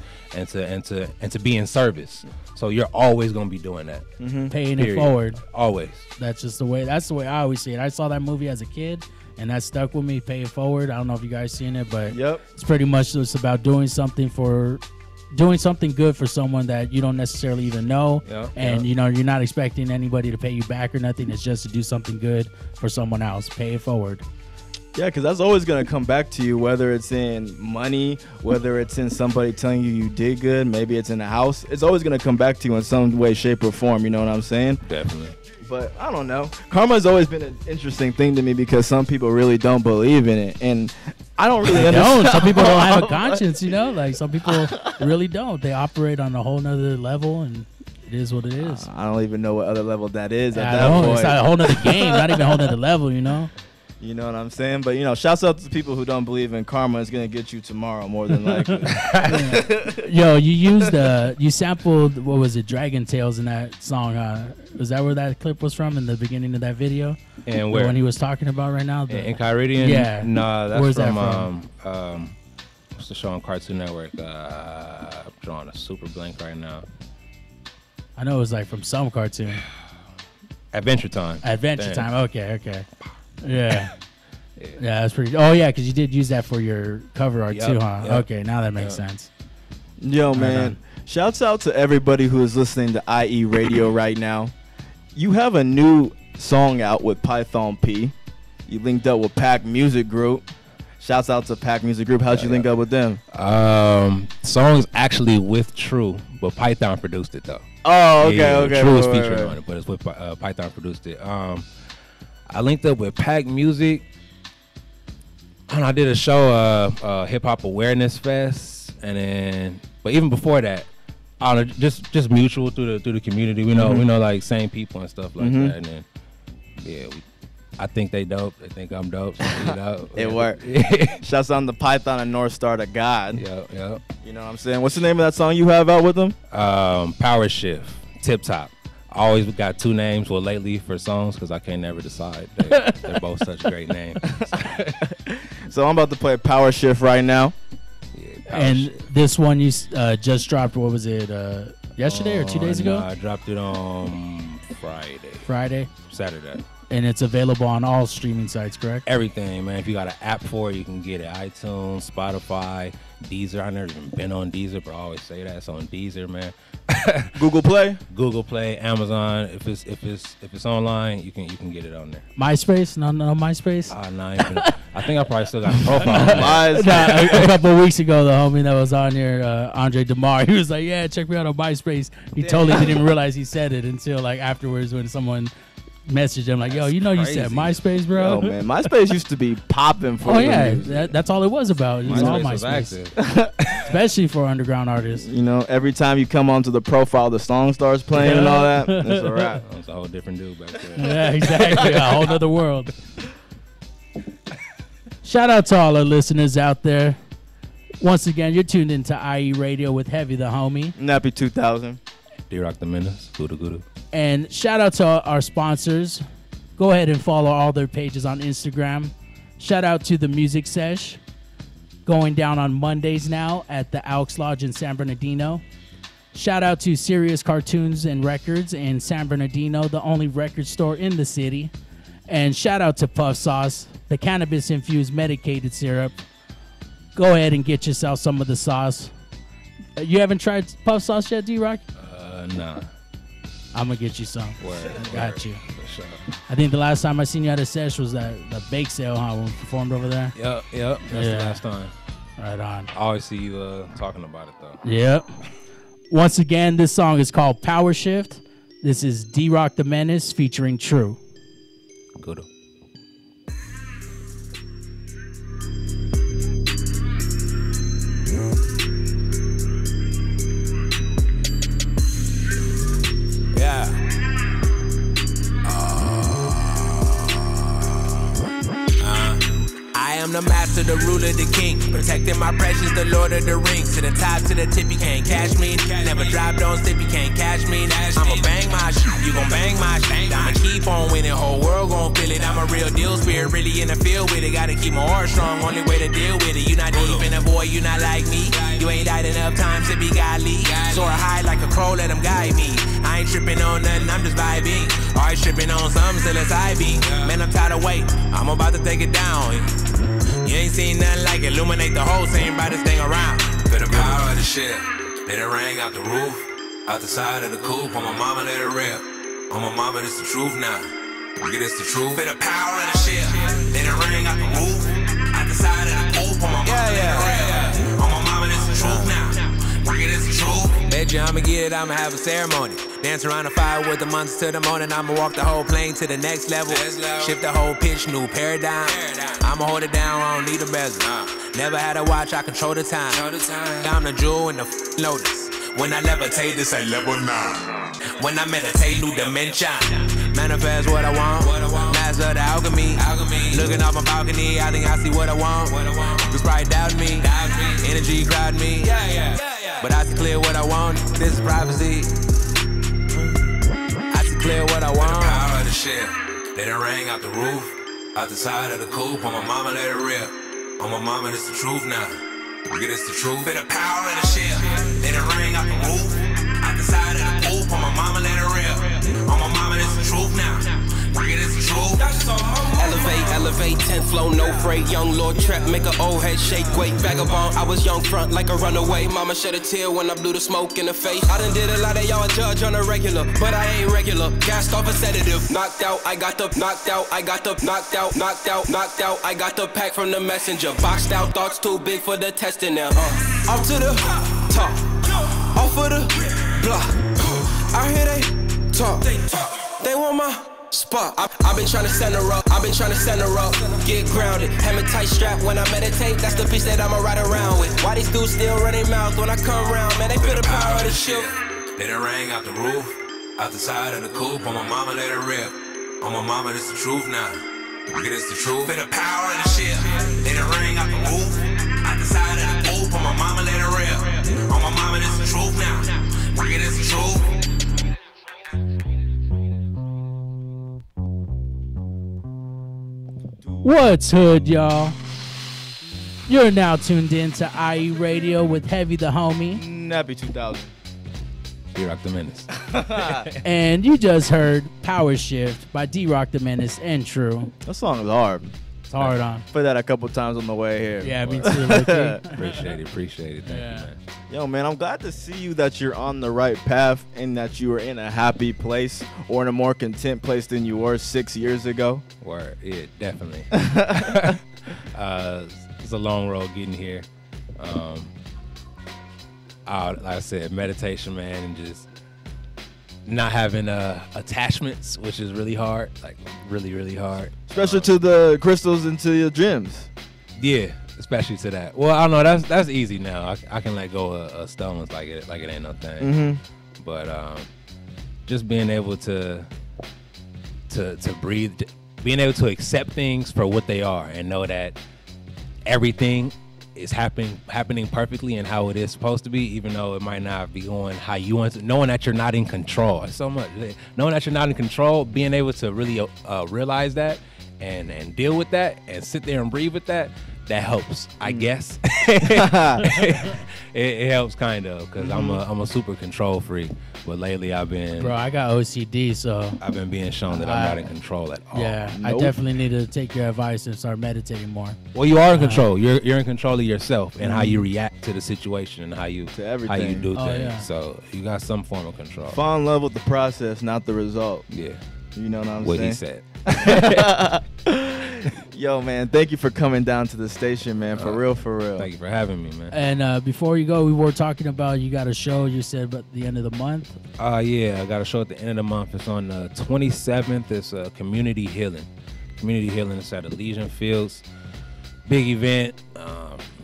L: be in service. So you're always gonna be doing that,
I: Paying it forward.
L: Always.
I: That's the way I always see it. I saw that movie as a kid, and that stuck with me. Pay it forward. I don't know if you guys seen it, but it's pretty much just about doing something good for someone that you don't necessarily even know, and you know, you're not expecting anybody to pay you back or nothing. It's just to do something good for someone else. Pay it forward.
J: Yeah, because that's always going to come back to you, whether it's in money, whether it's in somebody telling you did good, maybe it's in a house. It's always going to come back to you in some way, shape, or form. You know what I'm saying?
L: Definitely.
J: But I don't know. Karma's always been an interesting thing to me because some people really don't believe in it. And I don't really understand.
I: Some people don't have a conscience, you know? Like, some people really don't. They operate on a whole nother level, and it is what it is.
J: I don't even know what other level that is at that point.
I: It's not a whole nother game, not even a whole nother level, you know?
J: You know what I'm saying? But, you know, shouts out to the people who don't believe in karma. It's going to get you tomorrow more than likely.
I: Yo, you sampled, what was it, Dragon Tales in that song, huh? Was that where that clip was from in the beginning of that video?
L: And where?
I: The one he was talking about right now?
L: In Kyridian?
I: Yeah.
L: No, that's
I: Where's
L: from,
I: that from?
L: What's the show on Cartoon Network? I'm drawing a super blank right now.
I: I know it was like from some cartoon.
L: Adventure Time.
I: Adventure Time. Okay. Yeah. Yeah, that's pretty. Oh yeah, because you did use that for your cover art too, huh? Yep. Okay, now that makes sense.
J: Yo, man, shouts out to everybody who is listening to IE Radio right now. You have a new song out with Python P. You linked up with Pack Music Group. Shouts out to Pack Music Group. How'd you link up with them?
L: Song's actually with True, but Python produced it though.
J: Oh, okay.
L: True is featured on it, but it's with Python produced it. I linked up with Pack Music. And I did a show, Hip Hop Awareness Fest, but even before that, I don't know, just mutual through the community. We know like same people and stuff like that. And then I think they dope. They think I'm dope. So, you know,
J: it worked. Shouts out to Python and North Star to God.
L: Yeah.
J: You know what I'm saying? What's the name of that song you have out with them?
L: Power Shift, Tip Top. I always got two names, well, lately for songs because I can't never decide. They're both such great names.
J: So I'm about to play Power Shift right now.
I: Yeah, this one you just dropped, what was it, yesterday or 2 days ago?
L: I dropped it on Friday. Saturday.
I: And it's available on all streaming sites, correct?
L: Everything, man. If you got an app for it, you can get it. iTunes, Spotify, Deezer. I've never even been on Deezer, but I always say that. It's on Deezer, man.
J: Google Play,
L: Amazon. If it's online, you can get it on there.
I: MySpace? No MySpace?
L: No, I think I probably still got a profile.
I: A couple of weeks ago, the homie that was on here, Andre DeMar, he was like, "Yeah, check me out on MySpace." He totally didn't realize he said it until like afterwards when someone messaged him like, "Yo, you know, you said MySpace, bro."
J: Oh man, MySpace used to be popping for.
I: Oh yeah, that's all it was about. It was all MySpace, especially for underground artists.
J: You know, every time you come onto the profile, the song starts playing and all that. That's a wrap.
L: It's a whole different dude back there.
I: Yeah, exactly. A whole other world. Shout out to all our listeners out there. Once again, you're tuned into IE Radio with Heavy the Homie.
J: Nappy 2000.
L: D-Rock the Menace. Guru.
I: And shout out to our sponsors. Go ahead and follow all their pages on Instagram. Shout out to the Music Sesh, going down on Mondays now at the Elks Lodge in San Bernardino. Shout out to Serious Cartoons and Records in San Bernardino, the only record store in the city. And shout out to Puff Sauce, the cannabis-infused medicated syrup. Go ahead and get yourself some of the sauce. You haven't tried Puff Sauce yet, D-Rock?
L: Nah.
I: I'm going to get you some. Got you.
L: For sure.
I: I think the last time I seen you at a sesh was the bake sale, huh, when we performed over there?
L: Yep. That's the last time.
I: Right on.
L: I always see you talking about it, though.
I: Yep. Once again, this song is called Power Shift. This is D-Rock the Menace featuring True.
L: Good.
K: I am the master, the ruler, the king. Protecting my precious, the Lord of the Rings. To the top, to the tip, you can't catch me. Never drop, don't slip, you can't catch me. I'ma bang my shit, you gon' bang my shit. I'ma keep on winning, whole world gon' feel it. I'm a real deal spirit, really in the field with it. Gotta keep my heart strong, only way to deal with it. You not deep in a boy, you not like me. You ain't died enough times to be godly. Soar high like a crow, let him guide me. I ain't tripping on nothing, I'm just vibing. Always tripping on something, still it's I-beam. Man, I'm tired of waiting, I'm about to take it down. You ain't seen nothing like it, illuminate the whole scene, bring this thing around. Feel the power of the ship, let it ring out the roof, out the side of the coupe, on my mama let it rip. On my mama, this the truth now. Get this the truth. Feel the power of the ship, let it ring out the roof, bet you I'ma get it, I'ma have a ceremony. Dance around the fire with the monsters till the morning. I'ma walk the whole plane to the next level. Shift the whole pitch, new paradigm. I'ma hold it down, I don't need a bezel. Never had a watch, I control the time. I'm the jewel in the lotus. When I levitate, this ain't level 9. When I meditate, new dimension. Manifest what I want. Master the alchemy. Looking off my balcony, I think I see what I want. You probably doubt me. Energy crowd me. But I see clear what I want. This is privacy. I see clear what I want. The power of the shit. Let it ring out the roof. Out the side of the coupe. On my mama, let it rip. On my mama, this the truth now. Get this the truth. Feel the power of the shit. Let it ring out the roof. Out the side of the coupe. On my mama, let it rip. On my mama, this the truth now. Get this the truth.
M: Elevate, 10th flow, no freight. Young Lord Trap, make a old head shake. Wait, vagabond, I was young front like a runaway. Mama shed a tear when I blew the smoke in the face. I done did a lot of y'all judge on a regular, but I ain't regular. Gassed off a sedative. Knocked out, I got the knocked out, I got the knocked out, knocked out, knocked out. I got the pack from the messenger. Boxed out, thoughts too big for the testing now. Off to the top, off of the block. I hear they talk, they want my spot. I've been trying to send her up, get grounded. Hammer tight strap when I meditate, that's the piece that I'ma ride around with. Why these dudes still run their mouth when I come around, man, they feel the power of the shit.
K: Let it ring out the roof, out the side of the coupe. On my mama, let it rip. On my mama, this the truth now. Get this the truth. Feel the power of the shit. Let it ring out the roof, out the side of the coupe. On my mama, let it rip. On my mama, this the truth now. Get this the truth.
I: What's hood, y'all? You're now tuned in to IE Radio with Heavy the Homie.
J: Nappy 2000.
L: D-Rock the Menace.
I: And you just heard Power Shift by D-Rock the Menace and True.
J: That song is hard.
I: It's hard on.
J: Played that a couple times on the way here.
I: Yeah, me too.
L: Appreciate it. Thank you, man.
J: Yo, man, I'm glad to see you that you're on the right path and that you are in a happy place or in a more content place than you were 6 years ago.
L: Word, yeah, definitely. It's a long road getting here. Like I said, meditation, man, and just not having attachments, which is really hard, like really, really hard.
J: Especially to the crystals and to your gyms.
L: Yeah, especially to that. Well, I don't know, that's easy now. I can let go of stones like it ain't no thing.
J: Mm-hmm.
L: But just being able to breathe, being able to accept things for what they are and know that everything is happening perfectly and how it is supposed to be, even though it might not be going how you want to. Knowing that you're not in control, so much. Knowing that you're not in control, being able to really realize that and deal with that and sit there and breathe with that helps, I guess. it helps kind of, because I'm a super control freak. But lately I got
I: OCD, so
L: I've been being shown that I'm not in control at all.
I: Yeah, nope. I definitely need to take your advice and start meditating more.
L: Well, you are in control. You're in control of yourself and how you react to the situation and how you do things.
I: Yeah.
L: So you got some form of control.
J: Fall in love with the process, not the result.
L: Yeah.
J: You know what I'm
L: saying? What he
J: said. Yo, man, thank you for coming down to the station, man. For real.
L: Thank you for having me, man.
I: And before you go, we were talking about you got a show, you said, at the end of the month?
L: Yeah, I got a show at the end of the month. It's on the 27th. It's community healing. Community healing is at Elysian Fields. Big event.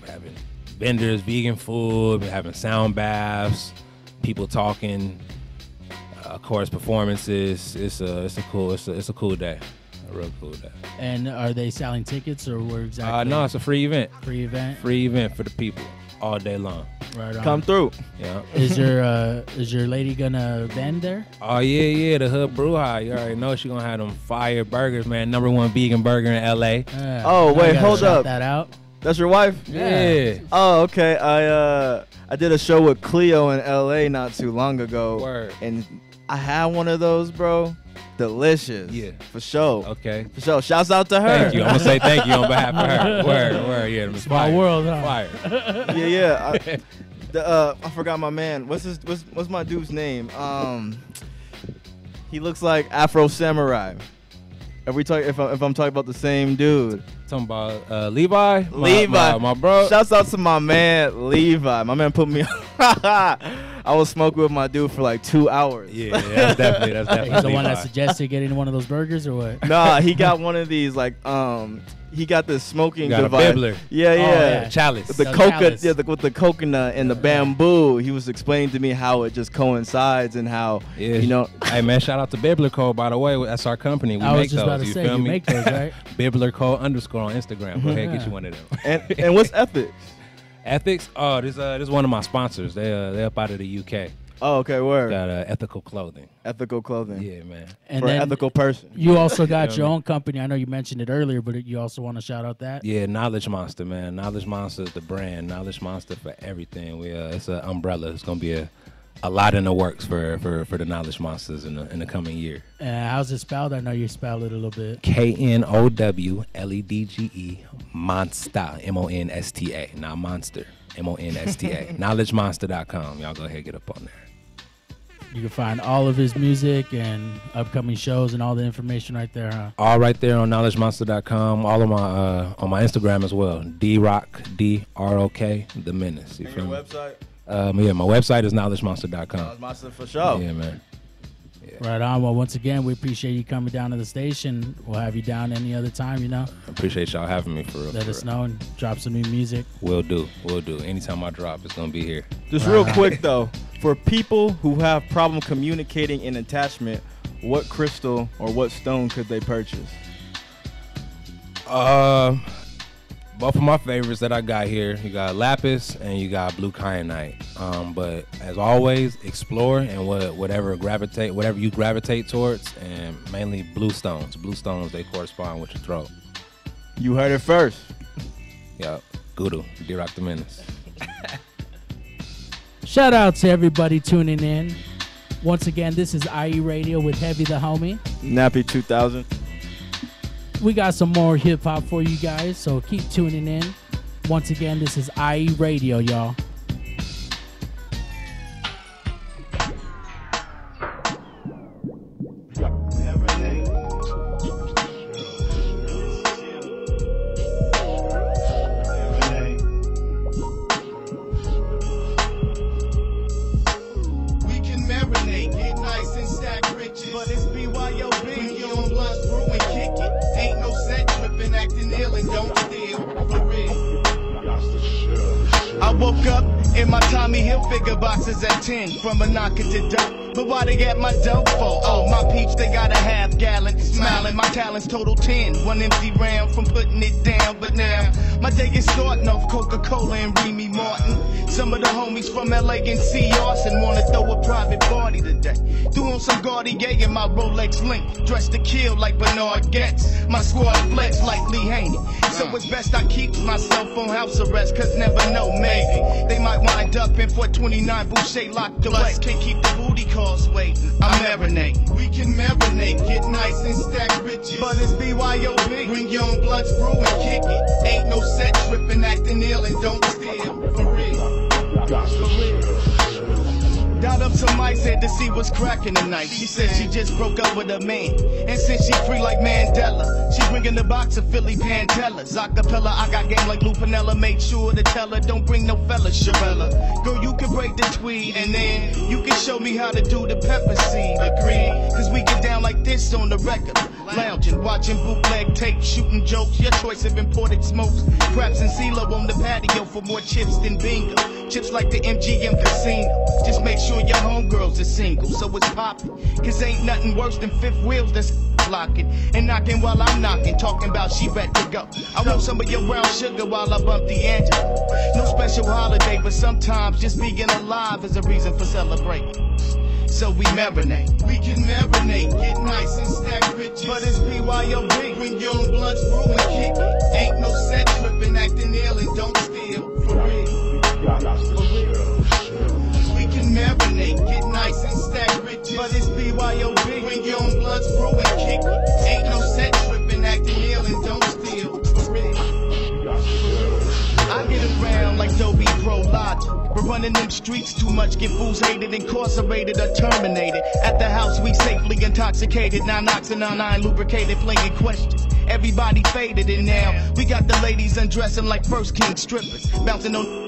L: Having vendors, vegan food, having sound baths, people talking, chorus performances. It's a cool day. A real cool day.
I: And are they selling tickets or where exactly?
L: No, it's a free event.
I: Free event?
L: Free event for the people all day long.
I: Right on.
J: Come through.
L: Yeah.
I: Is your lady gonna vend there?
L: Oh yeah, the Hood Brew High. You already know she gonna have them fire burgers, man. #1 vegan burger in LA.
J: Oh wait, hold up.
I: That out.
J: That's your wife?
L: Yeah.
J: Oh, okay. I did a show with Cleo in LA not too long ago.
L: Word.
J: And I had one of those, bro. Delicious.
L: Yeah.
J: For sure.
L: Okay.
J: For sure. Shouts out to her.
L: Thank you. I'm going to say thank you on behalf of her. Word. Yeah.
I: Small world, huh?
L: Fire.
J: Yeah. I forgot my man. What's my dude's name? He looks like Afro Samurai. If I'm talking about the same dude.
L: Talking about Levi?
J: Levi.
L: My bro.
J: Shouts out to my man, Levi. My man put me on. I I was smoking with my dude for like 2 hours.
L: Yeah, that's definitely.
I: He's the one that suggested getting one of those burgers or what?
J: Nah, he got one of these like he got this smoking
L: got
J: device.
L: A bibbler.
J: Yeah.
L: Chalice.
J: The coconut, with the coconut and the bamboo. He was explaining to me how it just coincides and how you know.
L: Hey man, shout out to Bibbler Co. By the way, that's our company. We make those. You feel me?
I: Make those, right?
L: Bibbler Co. _ on Instagram. Go ahead, get you one of them.
J: And what's Ethics?
L: Ethics? Oh, this is one of my sponsors. They're up out of the UK.
J: Oh, okay, word.
L: Got ethical clothing.
J: Ethical clothing.
L: Yeah, man.
I: And
J: for an ethical person.
I: You also got your own company. I know you mentioned it earlier, but you also want to shout out that?
L: Yeah, Knowledge Monster, man. Knowledge Monster is the brand. Knowledge Monster for everything. It's an umbrella. It's gonna be a lot in the works for the Knowledge Monsters in the coming year.
I: How's it spelled? I know you spelled it a little bit.
L: KNOWLEDGE Monsta, MONSTA, not monster, MONSTA. KnowledgeMonster.com. Y'all go ahead and get up on there.
I: You can find all of his music and upcoming shows and all the information right there, huh?
L: All right there on KnowledgeMonster.com. All of my on my Instagram as well. DROK, DROK, The Menace.
J: And your website?
L: Yeah, my website is KnowledgeMonster.com.
J: Knowledge Monster for sure.
L: Yeah, man.
I: Right on. Well, once again, we appreciate you coming down to the station. We'll have you down any other time, you know.
L: I appreciate y'all having me for real.
I: Let us know and drop some new music.
L: Will do. Anytime I drop, it's gonna be here.
J: Just real quick though, for people who have problem communicating in attachment, what crystal or what stone could they purchase?
L: Both of my favorites that I got here, you got lapis and you got blue kyanite. But as always, explore and whatever you gravitate towards, and mainly blue stones. Blue stones, they correspond with your throat.
J: You heard it first.
L: Yep, Guru, D-Rock the Menace.
I: Shout out to everybody tuning in. Once again, this is IE Radio with Heavy the Homie.
J: Nappy 2000.
I: We got some more hip hop for you guys, so keep tuning in. Once again, this is IE Radio, y'all.
N: In my Tommy Hilfiger boxes at 10 from a knocker to dope. But why they get my dope for? Oh, my peeps, they got a half gallon. Smiling, my talents total 10. One empty round from putting it down. But now, my day is starting off Coca-Cola and Remy Martin. Some of the homies from LA and C. Arson wanna throw a private party today. Threw on some Cartier and my Rolex link. Dressed to kill like Bernard Getz. My squad flex like Lee Haney. So it's best I keep myself on house arrest, cause never know, maybe they might wind up in 429 Boucher locked away. Can't keep the booty calls waiting. I'm marinating. We can marinate, get nice and stack riches. But it's BYOB. Bring your own blunts, brew and kick it. Ain't no set tripping, acting ill and don't steal. For real. Got up to Mike's head to see what's cracking tonight. She said she just broke up with a man, and since she free like Mandela, she bringing the box of Philly Pantellas. Acapella, I got game like Lou Pinella. Make sure to tell her, don't bring no fella, Sharella. Girl, you can break the tweed, and then you can show me how to do the pepper seed. Agree? Cause we get down like this on the record. Lounging, watching bootleg tape, shooting jokes. Your choice of imported smokes. Craps and CeeLo on the patio for more chips than bingo. Chips like the MGM Casino. Just make sure your homegirls are single, so it's poppin'. Cause ain't nothing worse than fifth wheels that's locking and knocking while I'm knocking. Talking about she ready to go. I want some of your brown sugar while I bump the Angela. No special holiday, but sometimes just being alive is a reason for celebrating. So we marinate. We can marinate, get nice and stack riches. But it's BYOB. Bring your own blunts, brew and kick it. Ain't no set tripping, acting ill and don't steal. For real. We can marinate, get nice and stack riches. But it's BYOB. Bring your own blunts, brew and kick it. Ain't no set tripping, acting ill and don't steal. For real. I get around like Dobie Pro Logic. We're running them streets too much, get fools hated, incarcerated or terminated. At the house we safely intoxicated, 9 knocks and 9 lubricated, playing questions. Everybody faded and now we got the ladies undressing like First King strippers, bouncing on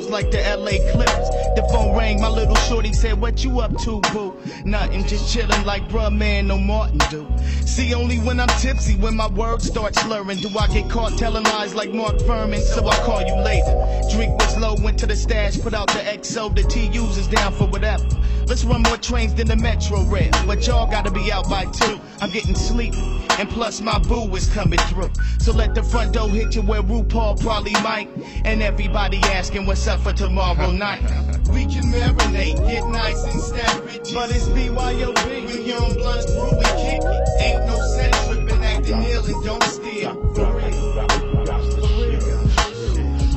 N: Bulls like the LA Clippers. The phone rang, my little shorty said, what you up to, boo? Nothing, just chillin' like bruh, man, no Martin do. See, only when I'm tipsy, when my words start slurring, do I get caught telling lies like Mark Furman, so I'll call you later. Drink was low, went to the stash, put out the XO, the TUs is down for whatever. Let's run more trains than the Metro Rail, but y'all gotta be out by 2. I'm getting sleepy, and plus my boo is coming through. So let the front door hit you where RuPaul probably might, and everybody asking what's up for tomorrow night. We can marinate, get nice and stack rich, but it's BYOB. When you're on blunt brew and kick it, ain't no sense tripping, acting ill and don't steal. For real.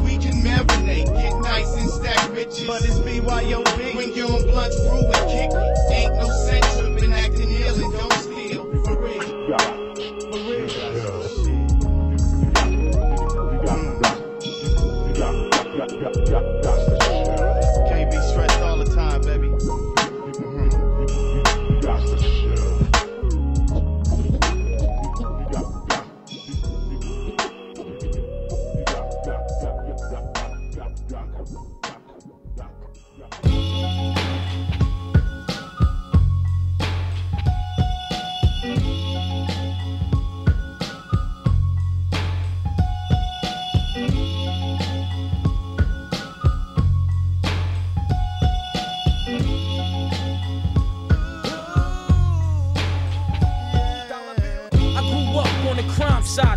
N: We can marinate, get nice and stack riches, but it's BYOB. When you're on blunt brew and kick it, ain't no sense tripping, acting ill and don't steal. For real. For real. Can't be stressed all the time, baby.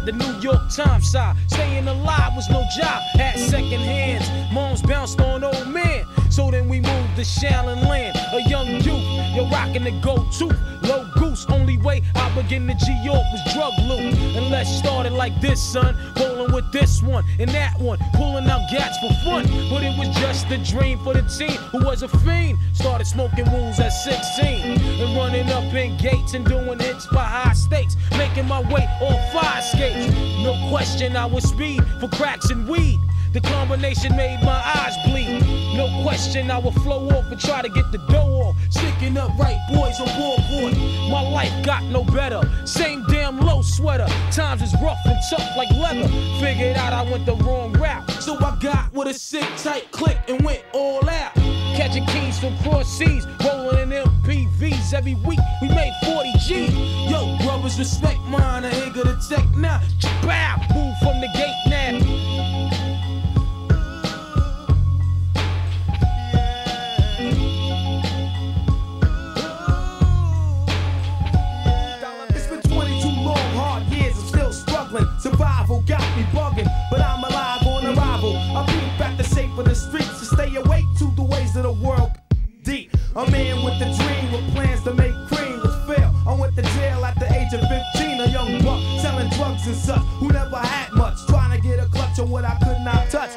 O: The New York Times side, staying alive was no job, had second hands, moms bounced on old men, so then we moved to Shaolin Land, a young youth, you're rocking the go-to, low goose, only way I begin to G-York was drug loot, and let's start it like this, son, rolling with this one, and that one, pulling out gats for fun, but it was just a dream for the teen, who was a fiend, started smoking wools at 16, and running up in gates and doing hits for high stakes, making my way on fire skates. No question I was speed for cracks and weed. The combination made my eyes bleed. No question I would flow off and try to get the dough off. Sticking up right boys on board. My life got no better. Same damn low sweater. Times is rough and tough like leather. Figured out I went the wrong route. So I got with a sick tight click and went all out. Catching keys from cross seas, rolling in MPVs every week. We made 40 G. Yo, brothers, respect mine. I ain't gonna take now. Bow, move from the gate now. It's been 22 long, hard years. I'm still struggling. Survival got me bugging, but I'm alive on arrival. I peep back the shape of the streets to stay awake to the ways of the world. Deep, a man with a dream with plans to make cream was fail. I went to jail at the age of 15, a young buck selling drugs and such, who never had much, trying to get a clutch on what I could not touch.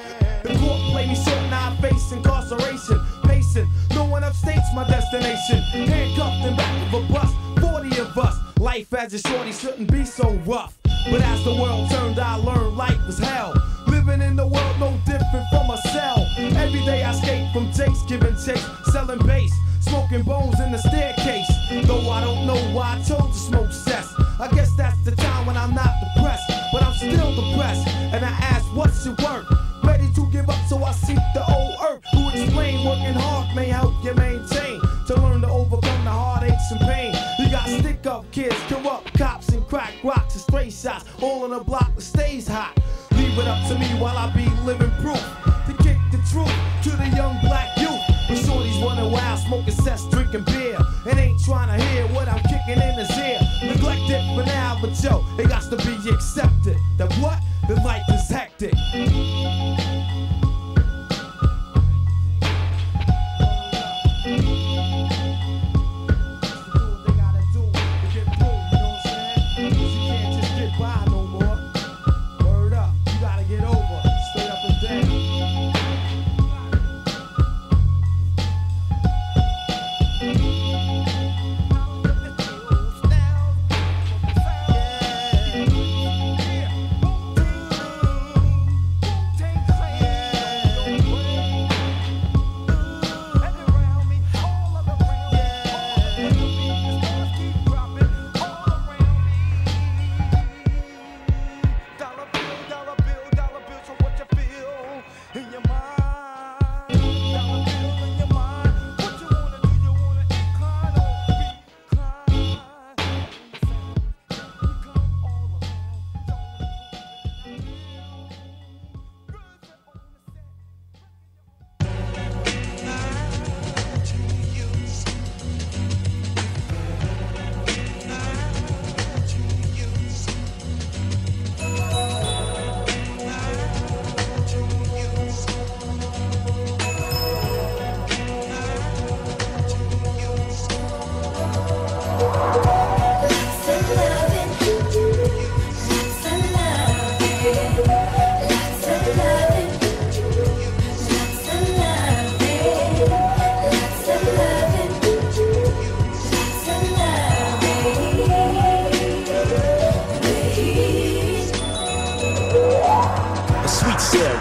O: The court played me short, now I face incarceration. Pacing, no one upstates my destination. Handcuffed in back of a bus, 40 of us. Life as a shorty shouldn't be so rough. But as the world turned, I learned life was hell. Living in the world no different from a cell. Every day I skate from Jake's, giving chase, selling bass, smoking bones in the staircase. Though I don't know why I chose to smoke cess. I guess that's the time when I'm not depressed, but I'm still depressed. And I ask, what's your work? Ready to give up, so I seek the old earth, who explain working hard may help you maintain. To learn to overcome the heartaches and pain. You got stick-up kids, corrupt cops, and crack rocks and stray shots, all on a block that stays hot. Leave it up to me while I be living proof to kick the truth to the young black youth. When shorties running wild, smoking cess, drinking beer, and ain't trying to hear what I'm kicking in his ear. Neglected for now, but yo, it got to be accepted. That what? The life is hectic.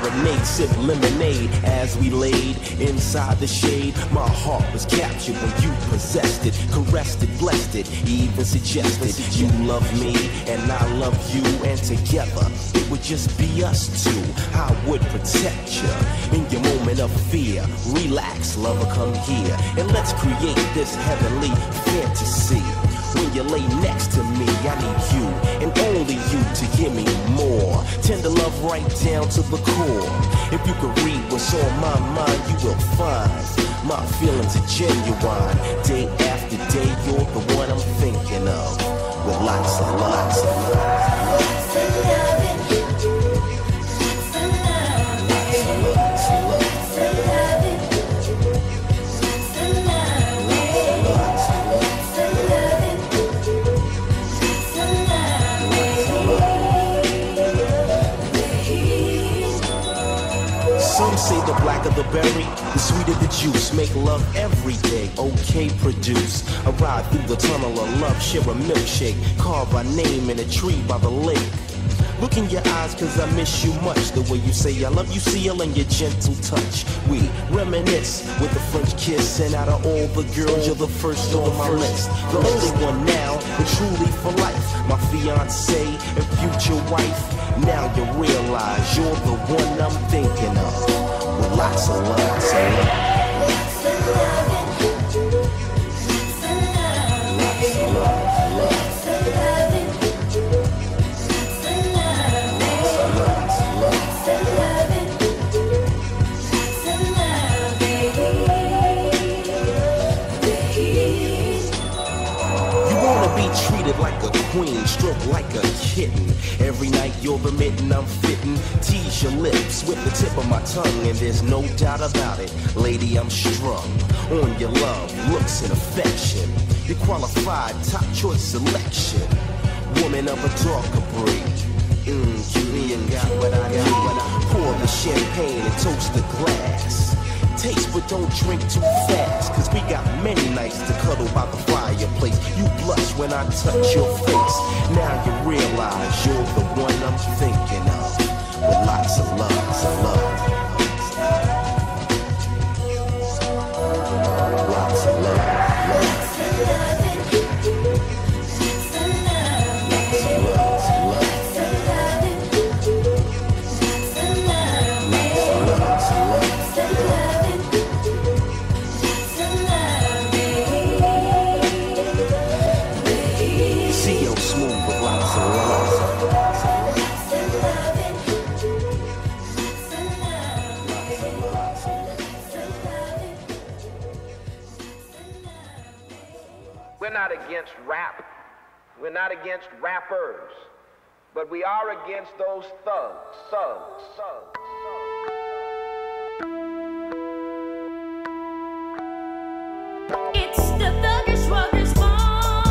M: serenade, sip lemonade as we laid inside the shade. My heart was captured when you possessed it, caressed it, blessed it, even suggested you love me and I love you, and together it would just be us two. I would protect you in your moment of fear. Relax, lover, come here and let's create this heavenly fantasy. When you lay next to me, I need you and only you to give me more. Tender love right down to the core. If you could read what's on my mind, you will find my feelings are genuine. Day after day, you're the one I'm thinking of. With lots of love. Some say the blacker the berry, the sweeter the juice. Make love every day, okay, produce. A ride through the tunnel of love, share a milkshake. Carve our name in a tree by the lake. Look in your eyes cause I miss you much. The way you say I love you, seal, and your gentle touch. We reminisce with a French kiss. And out of all the girls, you're the first on my list. The only one now, and truly for life. My fiance and future wife. Now you realize you're the one I'm thinking of. With lots of love, lots of love. Lots of love. Treated like a queen, stroked like a kitten. Every night you're the mitten I'm fitting. Tease your lips with the tip of my tongue, and there's no doubt about it, lady, I'm strung on your love, looks and affection. You're qualified, top choice selection. Woman of a darker breed. Cutie and got what I need. Pour the champagne and toast the glass. Taste but don't drink too fast, cause we got many nights to cuddle by the fireplace. You blush when I touch your face. Now you realize you're the one I'm thinking of. With lots of love, lots of love. Lots of love, love.
P: We're not against rap. We're not against rappers. But we are against those thugs.
Q: It's the thuggish ruggers ball.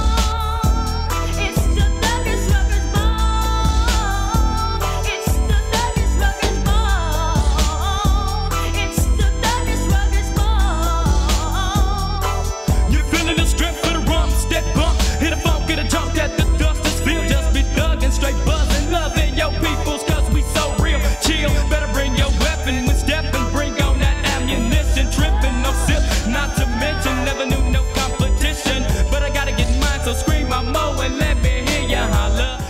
Q: It's the thuggish ruggers ball. It's the thuggish ruggers ball. It's the thuggish ruggers ball.
R: You're feeling the strength for the rum, step bump, hit a funk, get a jump that the dust is filled. Just be thuggin', straight buzzin', loving your peoples, cause we so real. Chill, better bring your weapon when steppin', bring on that ammunition, trippin', no sip, not to mention, never knew no competition, but I gotta get mine, so scream my mo and let me hear ya holler.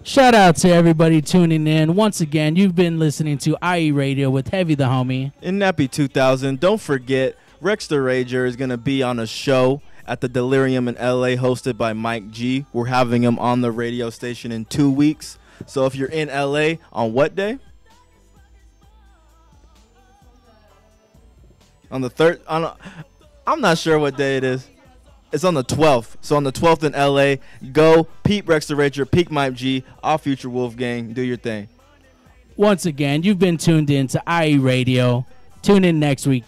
I: Shout out to everybody tuning in. Once again, you've been listening to IE Radio with Heavy the Homie.
J: In Nappy 2000, don't forget, Rex the Rager is going to be on a show at the Delirium in LA hosted by Mike G. We're having him on the radio station in 2 weeks. So if you're in LA, on what day? On the 3rd? I'm not sure what day it is. It's on the 12th. So on the 12th in LA, go peep Rex the Rager, peep Mike G, all Future Wolfgang, do your thing.
I: Once again, you've been tuned in to IE Radio. Tune in next week.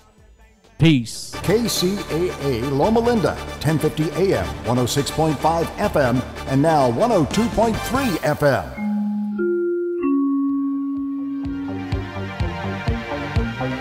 I: Peace.
S: KCAA Loma Linda, 1050 AM, 106.5 FM, and now 102.3 FM.